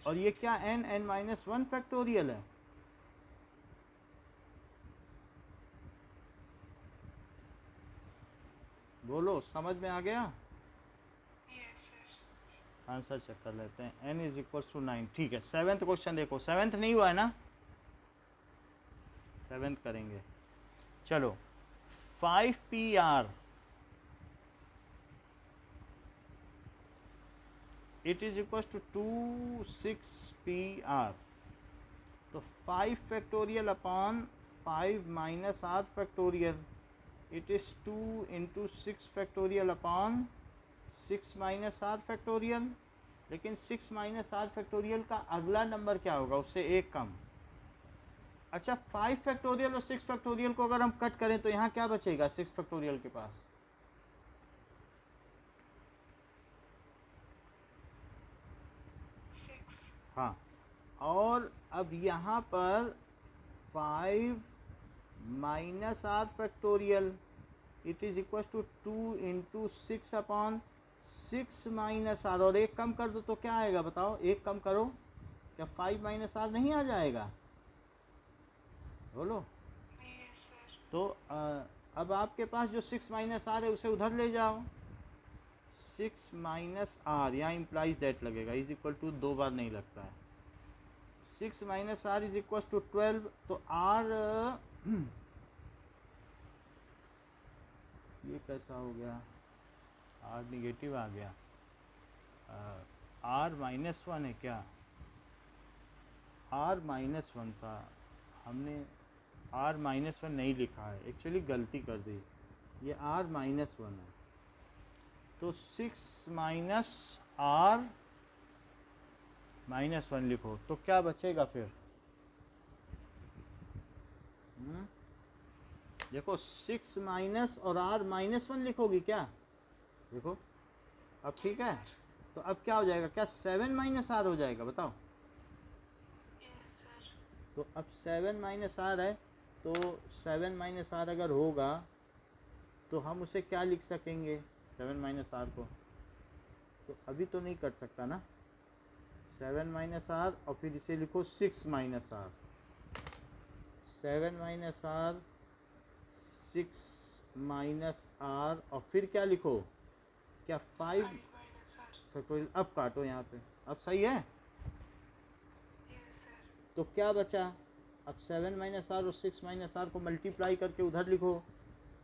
और ये क्या n-1 फैक्टोरियल है? बोलो, समझ में आ गया? आंसर चेक कर लेते हैं। n = 9, ठीक है। 7th क्वेश्चन देखो, 7th नहीं हुआ है ना? 7th करेंगे। चलो 5PR it is equal to 6PR, तो 5 factorial upon 5 minus R factorial, it is 2 into 6 factorial upon 6 minus R factorial. लेकिन 6 माइनस R फैक्टोरियल का अगला नंबर क्या होगा? उससे एक कम। अच्छा, 5 फैक्टोरियल और 6 फैक्टोरियल को अगर हम कट करें तो यहाँ क्या बचेगा 6 फैक्टोरियल के पास? हाँ, और अब यहाँ पर 5 minus R factorial it is equal to 2 into 6 upon 6 minus R, और एक कम कर दो तो क्या आएगा? बताओ, एक कम करो, क्या 5 माइनस R नहीं आ जाएगा? बोलो। तो अब आपके पास जो 6 माइनस आर है उसे उधर ले जाओ, 6 माइनस आर, यहाँ इम्प्लाइज दैट लगेगा, इज इक्वल टू 2 बार नहीं लगता है, 6 minus are is equal to 12। तो आर ये कैसा हो गया, आर निगेटिव आ गया, आर माइनस वन है क्या, आर माइनस वन था, हमने आर माइनस वन नहीं लिखा है, एक्चुअली गलती कर दी, ये आर माइनस वन है। तो 6 माइनस आर माइनस वन लिखो तो क्या बचेगा फिर, देखो 6 माइनस और आर माइनस वन लिखोगी क्या, देखो अब ठीक है, तो अब क्या हो जाएगा, क्या 7 माइनस आर हो जाएगा, बताओ। तो अब 7 माइनस आर है, तो 7 माइनस आर अगर होगा तो हम उसे क्या लिख सकेंगे 7 माइनस आर को, तो अभी तो नहीं कर सकता ना, 7 माइनस आर और फिर इसे लिखो 6 minus R, 7 minus R 6 minus are और फिर क्या लिखो, क्या 5 फैक्टोरियल, अब काटो यहाँ पे, अब सही है, तो क्या बचा, अब 7 माइनस आर और 6 माइनस आर को मल्टीप्लाई करके उधर लिखो,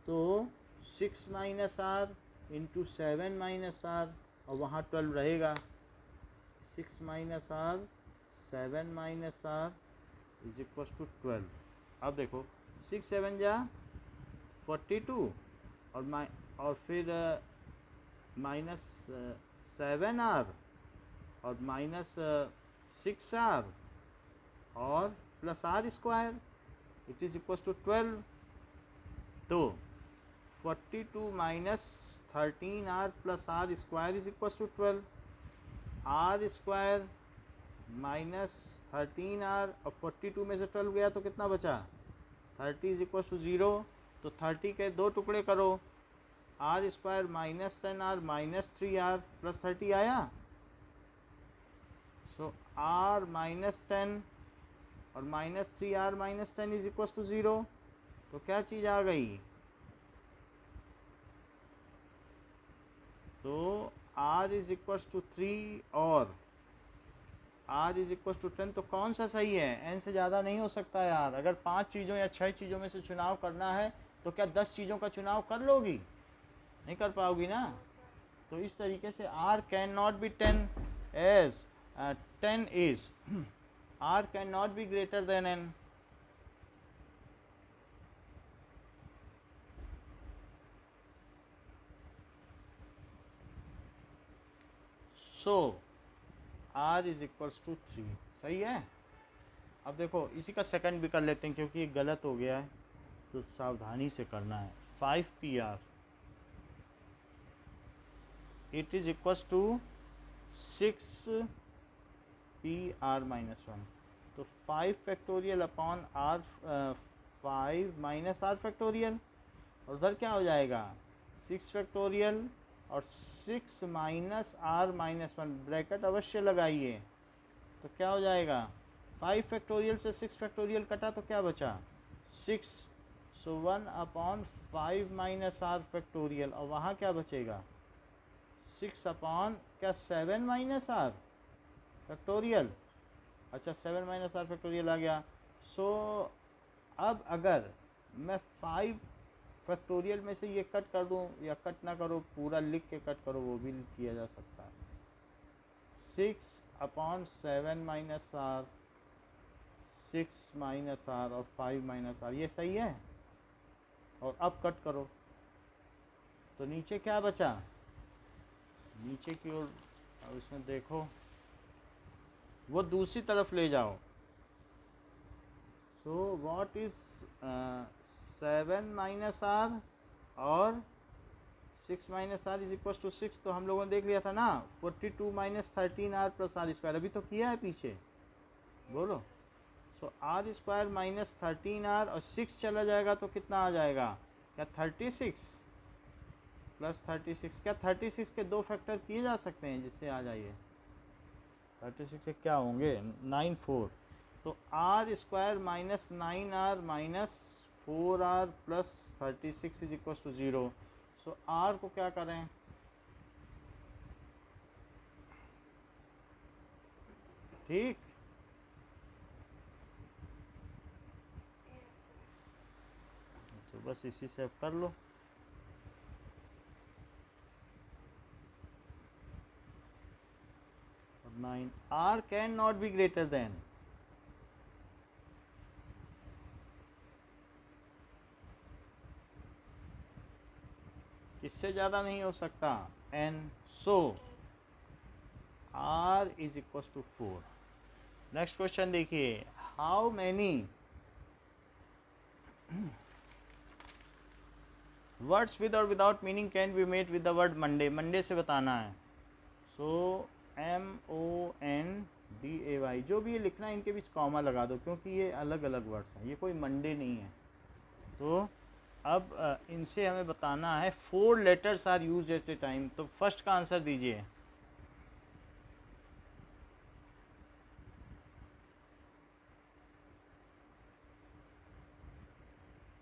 तो 6 minus R into 7 minus are और वहाँ 12 रहेगा, 6 minus R 7 minus are is equal to 12। अब देखो 6 7 जा 42 और फिर माइनस 7 आर और माइनस 6 आर और plus are square, it is equal to 12। तो 42 minus 13 are plus are square is equal to 12, R square minus 13 are और 42 में से 12 गया तो कितना बचा, 30 इज इक्वल टू 0। तो 30 के दो टुकड़े करो, R square minus 10 R minus 3 R plus 30 आया, सो आर माइनस 10 और minus 3 R minus 10 is equal to 0। तो क्या चीज़ आ गई, तो r इज इक्वल टू 3 और r इज इक्वल टू 10, तो कौन सा सही है, n से ज़्यादा नहीं हो सकता यार, अगर 5 चीज़ों या 6 चीज़ों में से चुनाव करना है तो क्या 10 चीज़ों का चुनाव कर लोगी, नहीं कर पाओगी ना। तो इस तरीके से r can not be 10 as 10 is r can not be greater than n। So r is equals to 3, सही है। अब देखो इसी का सेकंड भी कर लेते हैं क्योंकि ये गलत हो गया है तो सावधानी से करना है। 5pr it is equals to 6pr minus 1, तो 5 factorial upon r 5 minus r factorial, और उधर क्या हो जाएगा 6 फैक्टोरियल और 6 माइनस r माइनस 1, ब्रैकेट अवश्य लगाइए, तो क्या हो जाएगा 5 फैक्टोरियल से 6 फैक्टोरियल कटा तो क्या बचा 6, सो 1 अपॉन 5 माइनस r फैक्टोरियल, और वहाँ क्या बचेगा 6 अपॉन क्या 7 माइनस r फैक्टोरियल, अच्छा 7 माइनस r फैक्टोरियल आ गया। सो अब अगर मैं 5 फैक्टोरियल में से ये कट कर दूं या कट ना करो, पूरा लिख के कट करो, वो भी किया जा सकता है। 6 upon 7 minus R, 6 minus are और 5 माइनस आर, ये सही है। और अब कट करो तो नीचे क्या बचा, नीचे की ओर, अब इसमें देखो वो दूसरी तरफ ले जाओ। So what is 7 minus are और 6 minus are is equal to 6, तो हम लोगों ने देख लिया था ना 42 minus 13 are plus are square, अभी तो किया है पीछे, बोलो। So r square minus 13 are और 6 चला जाएगा तो कितना आ जाएगा, क्या 36 प्लस 36, क्या 36 के दो फैक्टर किए जा सकते हैं जिससे आ जाइए 36 से क्या होंगे 9 4, तो r square minus 9 r minus 4r plus 36 is equal to 0। So r को क्या करें, ठीक, तो बस इसी से अब कर लो। और 9 r can not be greater than, इससे ज़्यादा नहीं हो सकता n, so r is equal to 4। Next question देखिए, हाउ मैनी वर्ड्स विद और without meaning can be made with the word Monday, Monday से बताना है। सो MONDAY, जो भी ये लिखना है इनके बीच कॉमा लगा दो, क्योंकि ये अलग अलग वर्ड्स हैं, ये कोई मंडे नहीं है। तो अब इनसे हमें बताना है 4 letters are used at a time. तो फर्स्ट का आंसर दीजिए,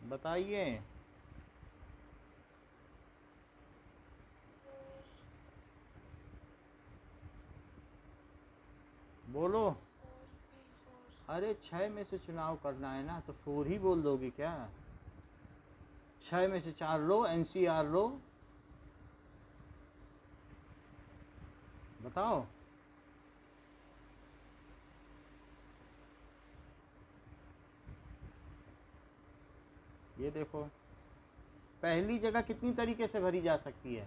बताइए, बोलो। अरे 6 में से चुनाव करना है ना, तो 4 ही बोल दोगे क्या? 6 में से 4 लो, NCR लो, बताओ। ये देखो, पहली जगह कितनी तरीके से भरी जा सकती है?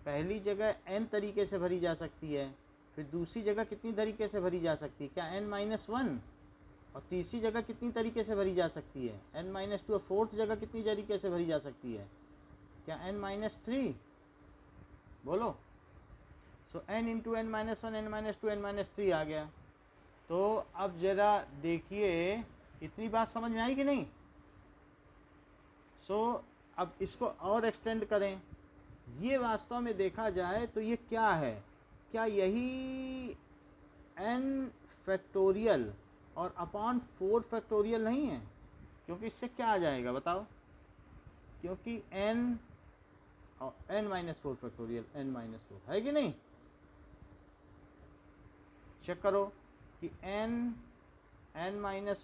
पहली जगह n तरीके से भरी जा सकती है। फिर दूसरी जगह कितनी तरीके से भरी जा सकती है? क्या n-1? और तीसरी जगह कितनी तरीके से भरी जा सकती है? n-2। और फोर्थ जगह कितनी तरीके से भरी जा सकती है? क्या n-3? बोलो। सो n into n-1, n-2, n-3 आ गया। तो अब जरा देखिए, इतनी बात समझ में आई कि नहीं? सो अब इसको और एक्सटेंड करें। ये वास्तव में देखा जाए तो ये क्या है? क्या यही n फैक्टोरियल और अपॉन 4 फैक्टोरियल नहीं है? क्योंकि इससे क्या आ जाएगा बताओ? क्योंकि n और n-4 फैक्टोरियल, n-4 है कि नहीं? चेक करो कि n-1,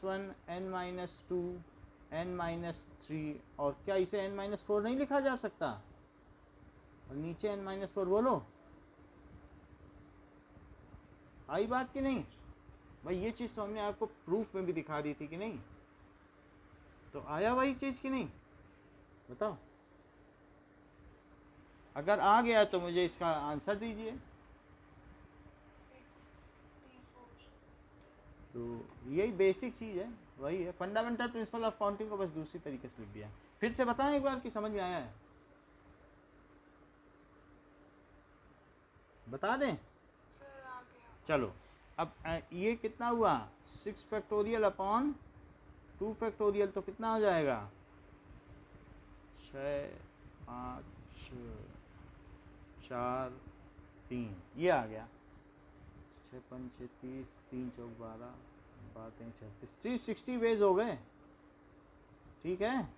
n-2, n-3, और क्या इसे n-4 नहीं लिखा जा सकता? और नीचे n-4 बोलो। आई बात कि नहीं? भाई ये चीज़ तो हमने आपको प्रूफ में भी दिखा दी थी कि नहीं? तो आया वही चीज़ कि नहीं? बताओ। अगर आ गया तो मुझे इसका आंसर दीजिए। तो यही बेसिक चीज़ है, वही है फंडामेंटल प्रिंसिपल ऑफ काउंटिंग को बस दूसरी तरीके से लिख दिया। फिर से बताएं एक बार कि समझ में आया है? बता दें? चलो, अब ये कितना हुआ? 6 फैक्टोरियल अपॉन 2 फैक्टोरियल, तो कितना हो जाएगा? 6, 5, 4, 3, ये आ गया। 6 5 6 30, 3 4 12, 12 3 36, 360 वेज हो गए। ठीक है,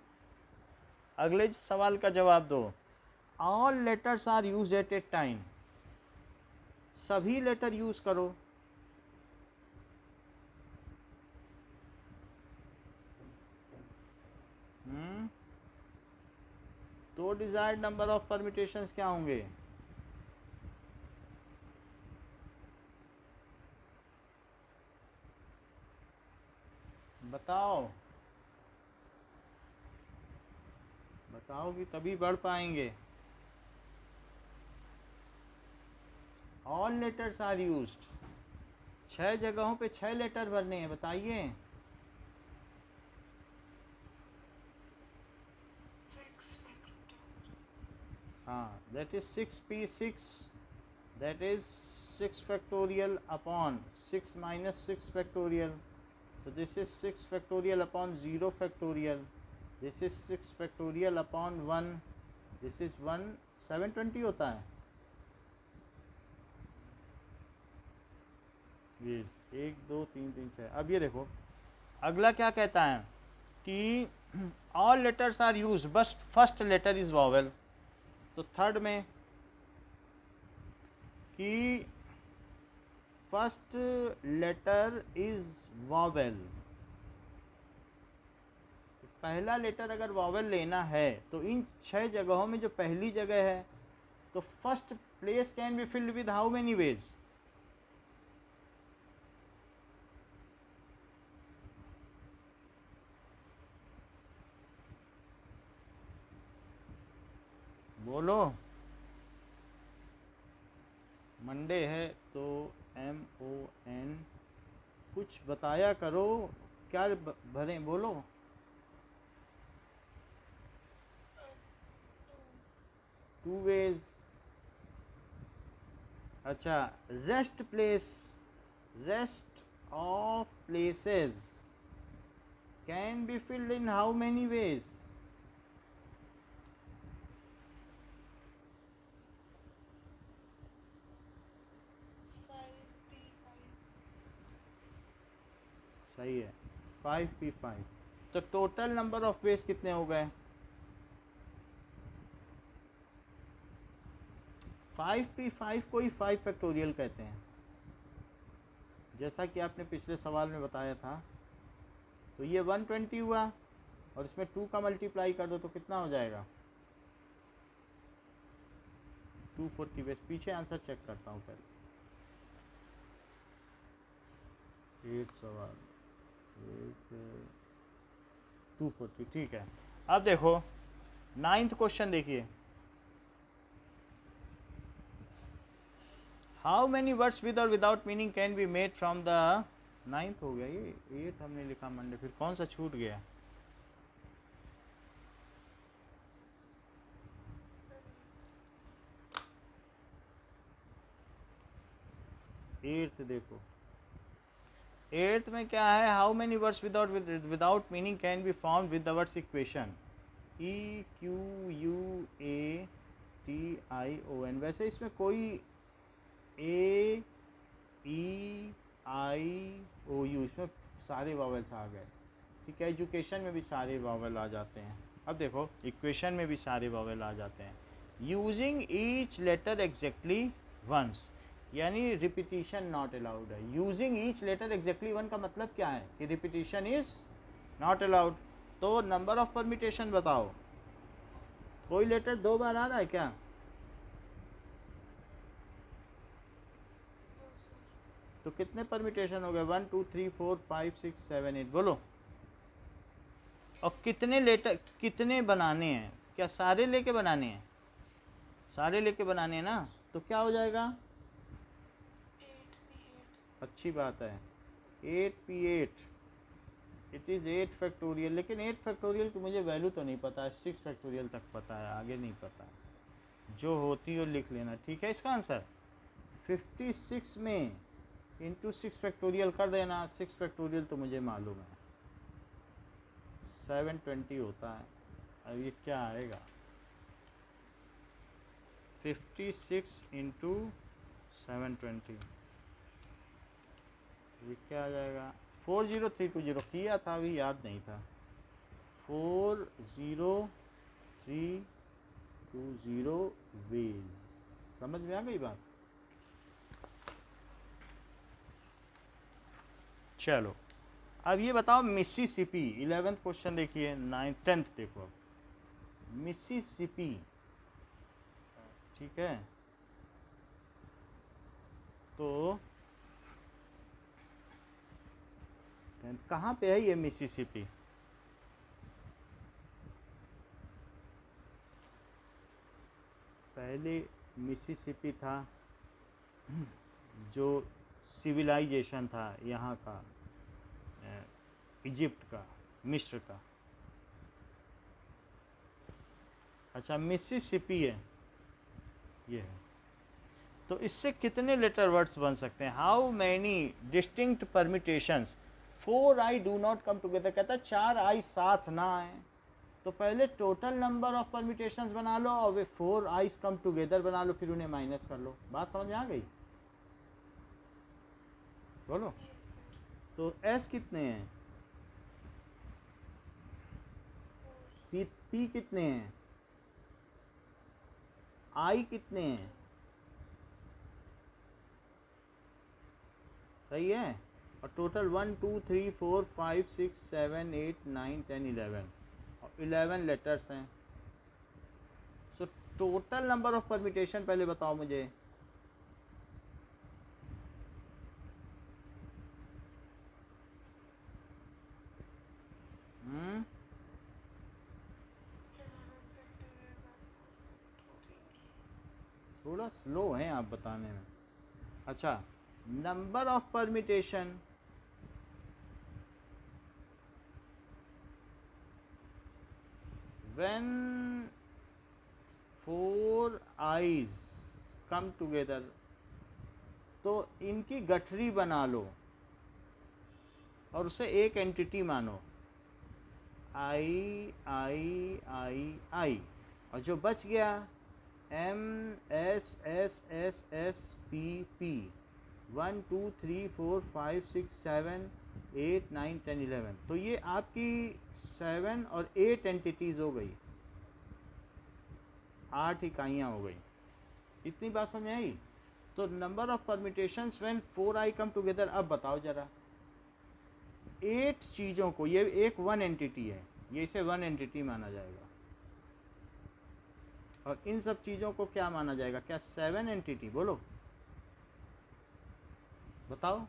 अगले सवाल का जवाब दो। All letters are use at a time, सभी लेटर यूज करो। तो डिजायर्ड नंबर ऑफ परम्यूटेशंस क्या होंगे? बताओ, बताओगी तभी बढ़ पाएंगे। ऑल लेटर्स आर यूज्ड, 6 जगहों पे 6 लेटर भरने हैं, बताइए। हाँ, that is 6p6, that is 6 factorial upon 6 minus 6 factorial. So this is 6 factorial upon 0 factorial. This is 6 factorial upon 1. This is 1, 720 होता है। ये 1 2 3 3 6। अब ये देखो, अगला क्या कहता है कि ऑल लेटर्स आर यूज बस फर्स्ट लेटर इज वॉवेल। तो थर्ड में कि फर्स्ट लेटर इज वॉवेल, पहला लेटर अगर वॉवेल लेना है तो इन 6 जगहों में जो पहली जगह है, तो first place can be filled with how many ways? बोलो, मंडे है तो MON कुछ बताया करो, क्या भरें, बोलो। Two ways. अच्छा, rest place, rest of places can be filled in how many ways? सही है, 5P5। तो टोटल नंबर ऑफ वेज कितने हो गए? 5P5 को ही 5 फैक्टोरियल कहते हैं, जैसा कि आपने पिछले सवाल में बताया था। तो ये 120 हुआ और इसमें 2 का मल्टीप्लाई कर दो तो कितना हो जाएगा? 240 वेज। पीछे आंसर चेक करता हूँ पहले। 8 सवाल 240, ठीक है। अब देखो 9th क्वेश्चन देखिए, हाउ मैनी वर्ड्स विद और without meaning can be made from the 9th हो गया, ये 8 हमने लिखा मंडे, फिर कौन सा छूट गया? 8th देखो, 8th में क्या है? How many words without meaning can be form with the words equation EQUATION। वैसे इसमें कोई AEIOU, इसमें सारे वावल्स आ गए, ठीक है। एजुकेशन में भी सारे वावल आ जाते हैं। अब देखो इक्वेशन में भी सारे वावल आ जाते हैं। Using each letter exactly once, यानी रिपीटिशन नॉट अलाउड है। Using each letter exactly one का मतलब क्या है? कि रिपीटिशन इज नॉट अलाउड। तो नंबर ऑफ परमिटेशन बताओ, कोई लेटर 2 बार आ रहा है क्या? तो कितने परमिटेशन हो गए? 1 2 3 4 5 6 7 8, बोलो। और कितने लेटर, कितने बनाने हैं? क्या सारे लेके बनाने हैं? सारे लेके बनाने हैं ना, तो क्या हो जाएगा? 8P8। अच्छी बात है, 8P8, इट इज़ 8 फैक्टोरियल। लेकिन 8 फैक्टोरियल की मुझे वैल्यू तो नहीं पता है, 6 फैक्टोरियल तक पता है, आगे नहीं पता है। जो होती हो लिख लेना, ठीक है। इसका आंसर 56 में इंटू 6 फैक्टोरियल कर देना। 6 फैक्टोरियल तो मुझे मालूम है 720 होता है। अब ये क्या आएगा? 56 इंटू 720, ये क्या आ जाएगा? 40320 किया था, अभी याद नहीं था। 40320 वेज। समझ में आ गई बात? चलो अब ये बताओ मिसिसिपी, 11th क्वेश्चन देखिए, 9th 10th देखो। मिसिसिपी, ठीक है, तो कहाँ पे है ये मिसिसिपी? पहले मिसिसिपी था जो सिविलाइजेशन था यहाँ का, इजिप्ट का, मिस्र का। अच्छा मिसिसिपी है, ये है। तो इससे कितने लेटर वर्ड्स बन सकते हैं? How many distinct permutations? 4 I do not come together, कहता है 4 आई साथ ना आए। तो पहले टोटल नंबर ऑफ परमिटेशंस बना लो और वे 4 आईज कम टुगेदर बना लो, फिर उन्हें माइनस कर लो। बात समझ में आ गई? बोलो। तो एस कितने हैं? पी कितने हैं, आई कितने हैं, सही है। और टोटल 1 2 3 4 5 6 7 8 9 10 11 और 11 लेटर्स हैं। सो टोटल नंबर ऑफ परमिटेशन पहले बताओ मुझे। हम्म, 11 factorial by 4. थोड़ा स्लो हैं आप बताने में। अच्छा, number of permutation when 4 eyes come together, तो इनकी गठरी बना लो और उसे एक एंटिटी मानो, आई आई आई आई, और जो बच गया M S S S S P P, 1 2 3 4 5 6 7 8 9 10 11, तो ये आपकी 7 और 8 एंटिटीज हो गई, 8 इकाइयाँ हो गई। इतनी बात समझ आई। तो number of permutations when 4 I come together. अब बताओ जरा, 8 चीज़ों को, ये एक 1 एंटिटी है, ये इसे 1 एंटिटी माना जाएगा, और इन सब चीज़ों को क्या माना जाएगा, क्या 7 एंटिटी? बोलो बताओ।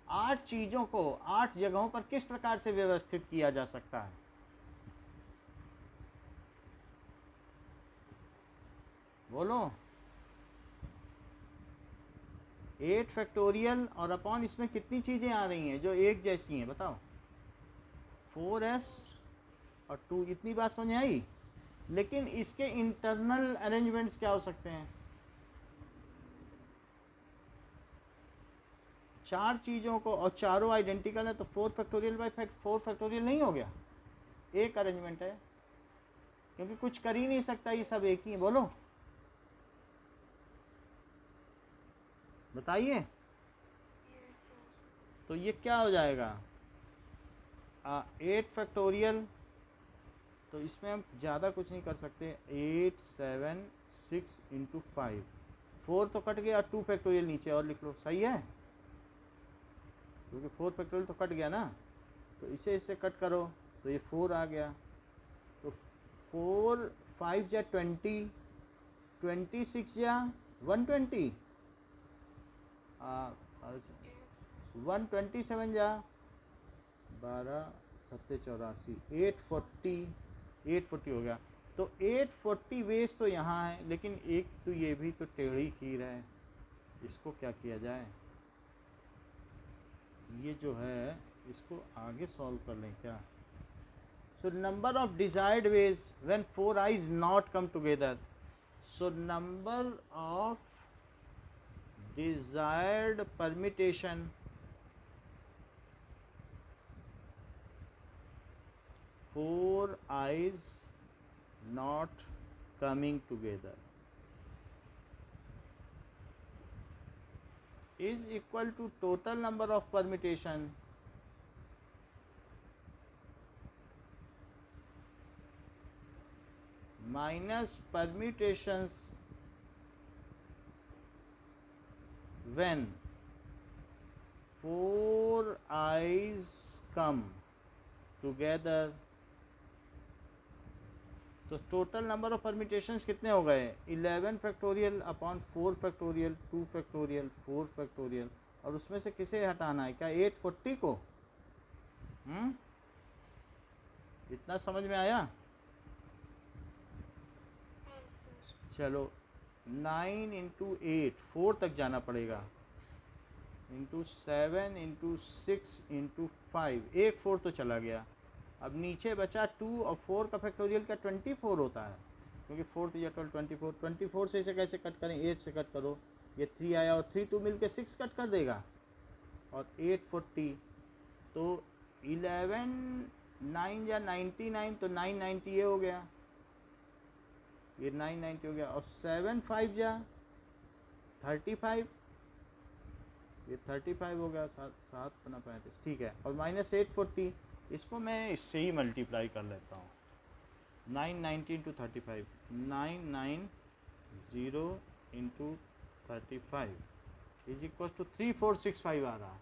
8 चीज़ों को 8 जगहों पर किस प्रकार से व्यवस्थित किया जा सकता है? बोलो। 8 फैक्टोरियल और अपॉन इसमें कितनी चीज़ें आ रही हैं जो एक जैसी हैं, बताओ। 4s और 2, इतनी बात समझ आई। लेकिन इसके इंटरनल अरेंजमेंट्स क्या हो सकते हैं? 4 चीज़ों को और चारों आइडेंटिकल है, तो 4 फैक्टोरियल बाई 4 फैक्टोरियल नहीं हो गया? एक अरेंजमेंट है, क्योंकि कुछ कर ही नहीं सकता, ये सब एक ही है। बोलो बताइए। Yes, yes. तो ये क्या हो जाएगा, 8 फैक्टोरियल, तो इसमें हम ज़्यादा कुछ नहीं कर सकते। 8 7 6 इंटू 5, 4 तो कट गया, 2 फैक्टोरियल नीचे और लिख लो, सही है, क्योंकि 4 फैक्टोरियल तो कट गया ना, तो इसे इससे कट करो तो ये 4 आ गया। तो 4 5 या 20, 26 या 120, 127 या 12 7 84, 840 हो गया। तो 840 वेज तो यहाँ है, लेकिन एक तो ये भी तो टेढ़ी खीर है, इसको क्या किया जाए? ये जो है इसको आगे सॉल्व कर लें क्या? So number of desired ways when 4 I's not come together. So number of desired permutation four eyes not coming together is equal to total number of permutation minus permutations when 4 eyes come together। तो total number of permutations कितने हो गए? 11 factorial upon 4 factorial, 2 factorial, 4 factorial, और उसमें से किसे हटाना है? क्या 840 को? इतना समझ में आया? चलो 9 इंटू 8, 4 तक जाना पड़ेगा, इंटू 7 इंटू 6 इंटू 5, एक 4 तो चला गया। अब नीचे बचा 2 और 4 का फैक्टोरियल का 24 होता है, क्योंकि 4 to 12 24 से इसे कैसे कट करें? 8 से कट करो, ये 3 आया और 3 2 मिल के 6 कट कर देगा, और 840, तो 11 9 या 99, तो 990 ये हो गया, ये 990 हो गया, और 7 5 या 35, ये 35 हो गया, 7 7 35, ठीक है। और माइनस 840, इसको मैं इससे ही मल्टीप्लाई कर लेता हूँ। 990 into 35, 990 into 35 is equal to 3465 आ रहा है।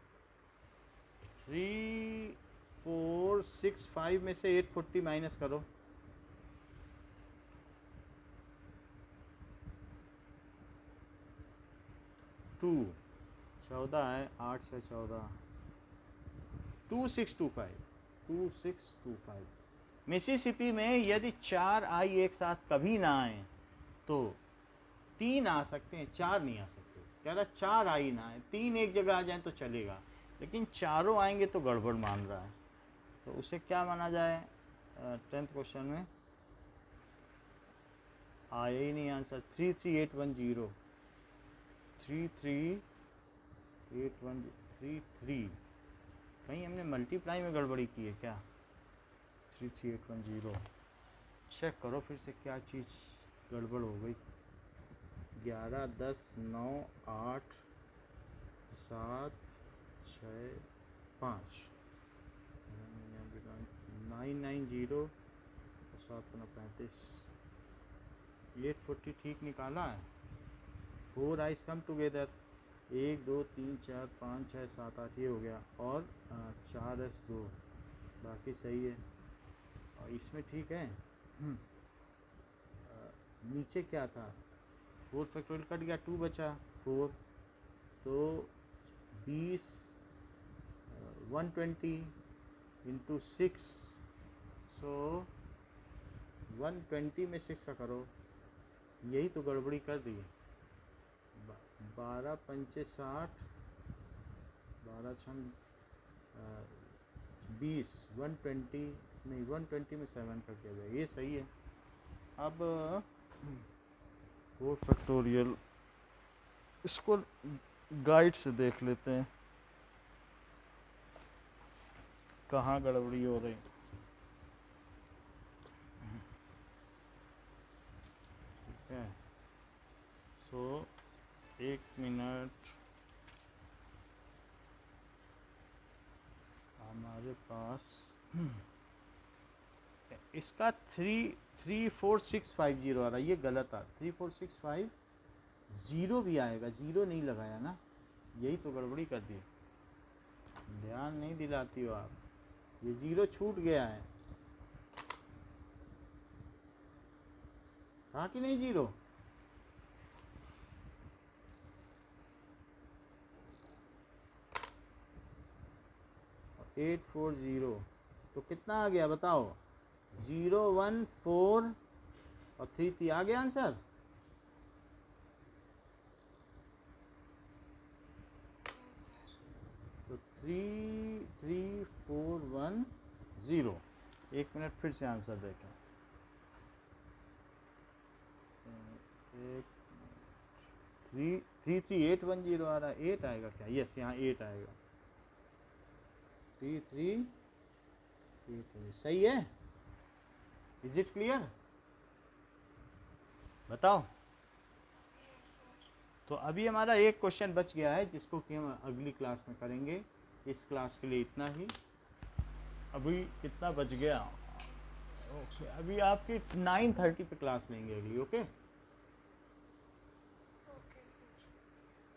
3465 में से 840 माइनस करो, 14 है, 8 से 14, 2625। मिसिसिपी में यदि 4 आई एक साथ कभी ना आए तो 3 आ सकते हैं, 4 नहीं आ सकते। कह रहा 4 आई ना आए, 3 एक जगह आ जाए तो चलेगा, लेकिन चारों आएंगे तो गड़बड़ मान रहा है। तो उसे क्या माना जाए? 10th क्वेश्चन में आया ही नहीं आंसर। 33810, 33833, कहीं हमने मल्टीप्लाई में गड़बड़ी की है क्या? 33810 चेक करो फिर से क्या चीज़ गड़बड़ हो गई। 11 10 9 8 7 6 5 990 7 35, 840 ठीक निकाला है। 4 आइस कम टुगेदर, 1 2 3 4 5 6 7 8 ये हो गया, और 4s2 बाकी सही है। और इसमें ठीक है। नीचे क्या था? 4 फैक्टोरियल कट गया, 2 बचा, 4, तो 20 120 इंटू 6, सो 120 में 6 का करो, यही तो गड़बड़ी कर दी। 12 पंचे 60, 12 छम 20, 120 नहीं, 120 में 7 कर दिया जाए, ये सही है। अब 4 फैक्टोरियल इसको गाइड से देख लेते हैं कहाँ गड़बड़ी हो रही। ठीक है, सो 1 मिनट, हमारे पास इसका 34650 आ रहा है, ये गलत आ। 3465 भी आएगा, 0 नहीं लगाया ना, यही तो गड़बड़ी कर दी। ध्यान नहीं दिलाती हो आप, ये 0 छूट गया है। था कि नहीं 0? और 840 तो कितना आ गया बताओ? 0 1 4 और 3 3 आ गया आंसर। तो 33410। 1 मिनट फिर से आंसर देखें। 33810 आ रहा है, 8 आएगा क्या? यस, यहाँ 8 आएगा। 3388 सही है। Is it clear? बताओ। तो अभी हमारा एक क्वेश्चन बच गया है जिसको कि हम अगली क्लास में करेंगे। इस क्लास के लिए इतना ही। अभी कितना बच गया? ओके, अभी आपकी 9:30 पे क्लास लेंगे अगली। ओके।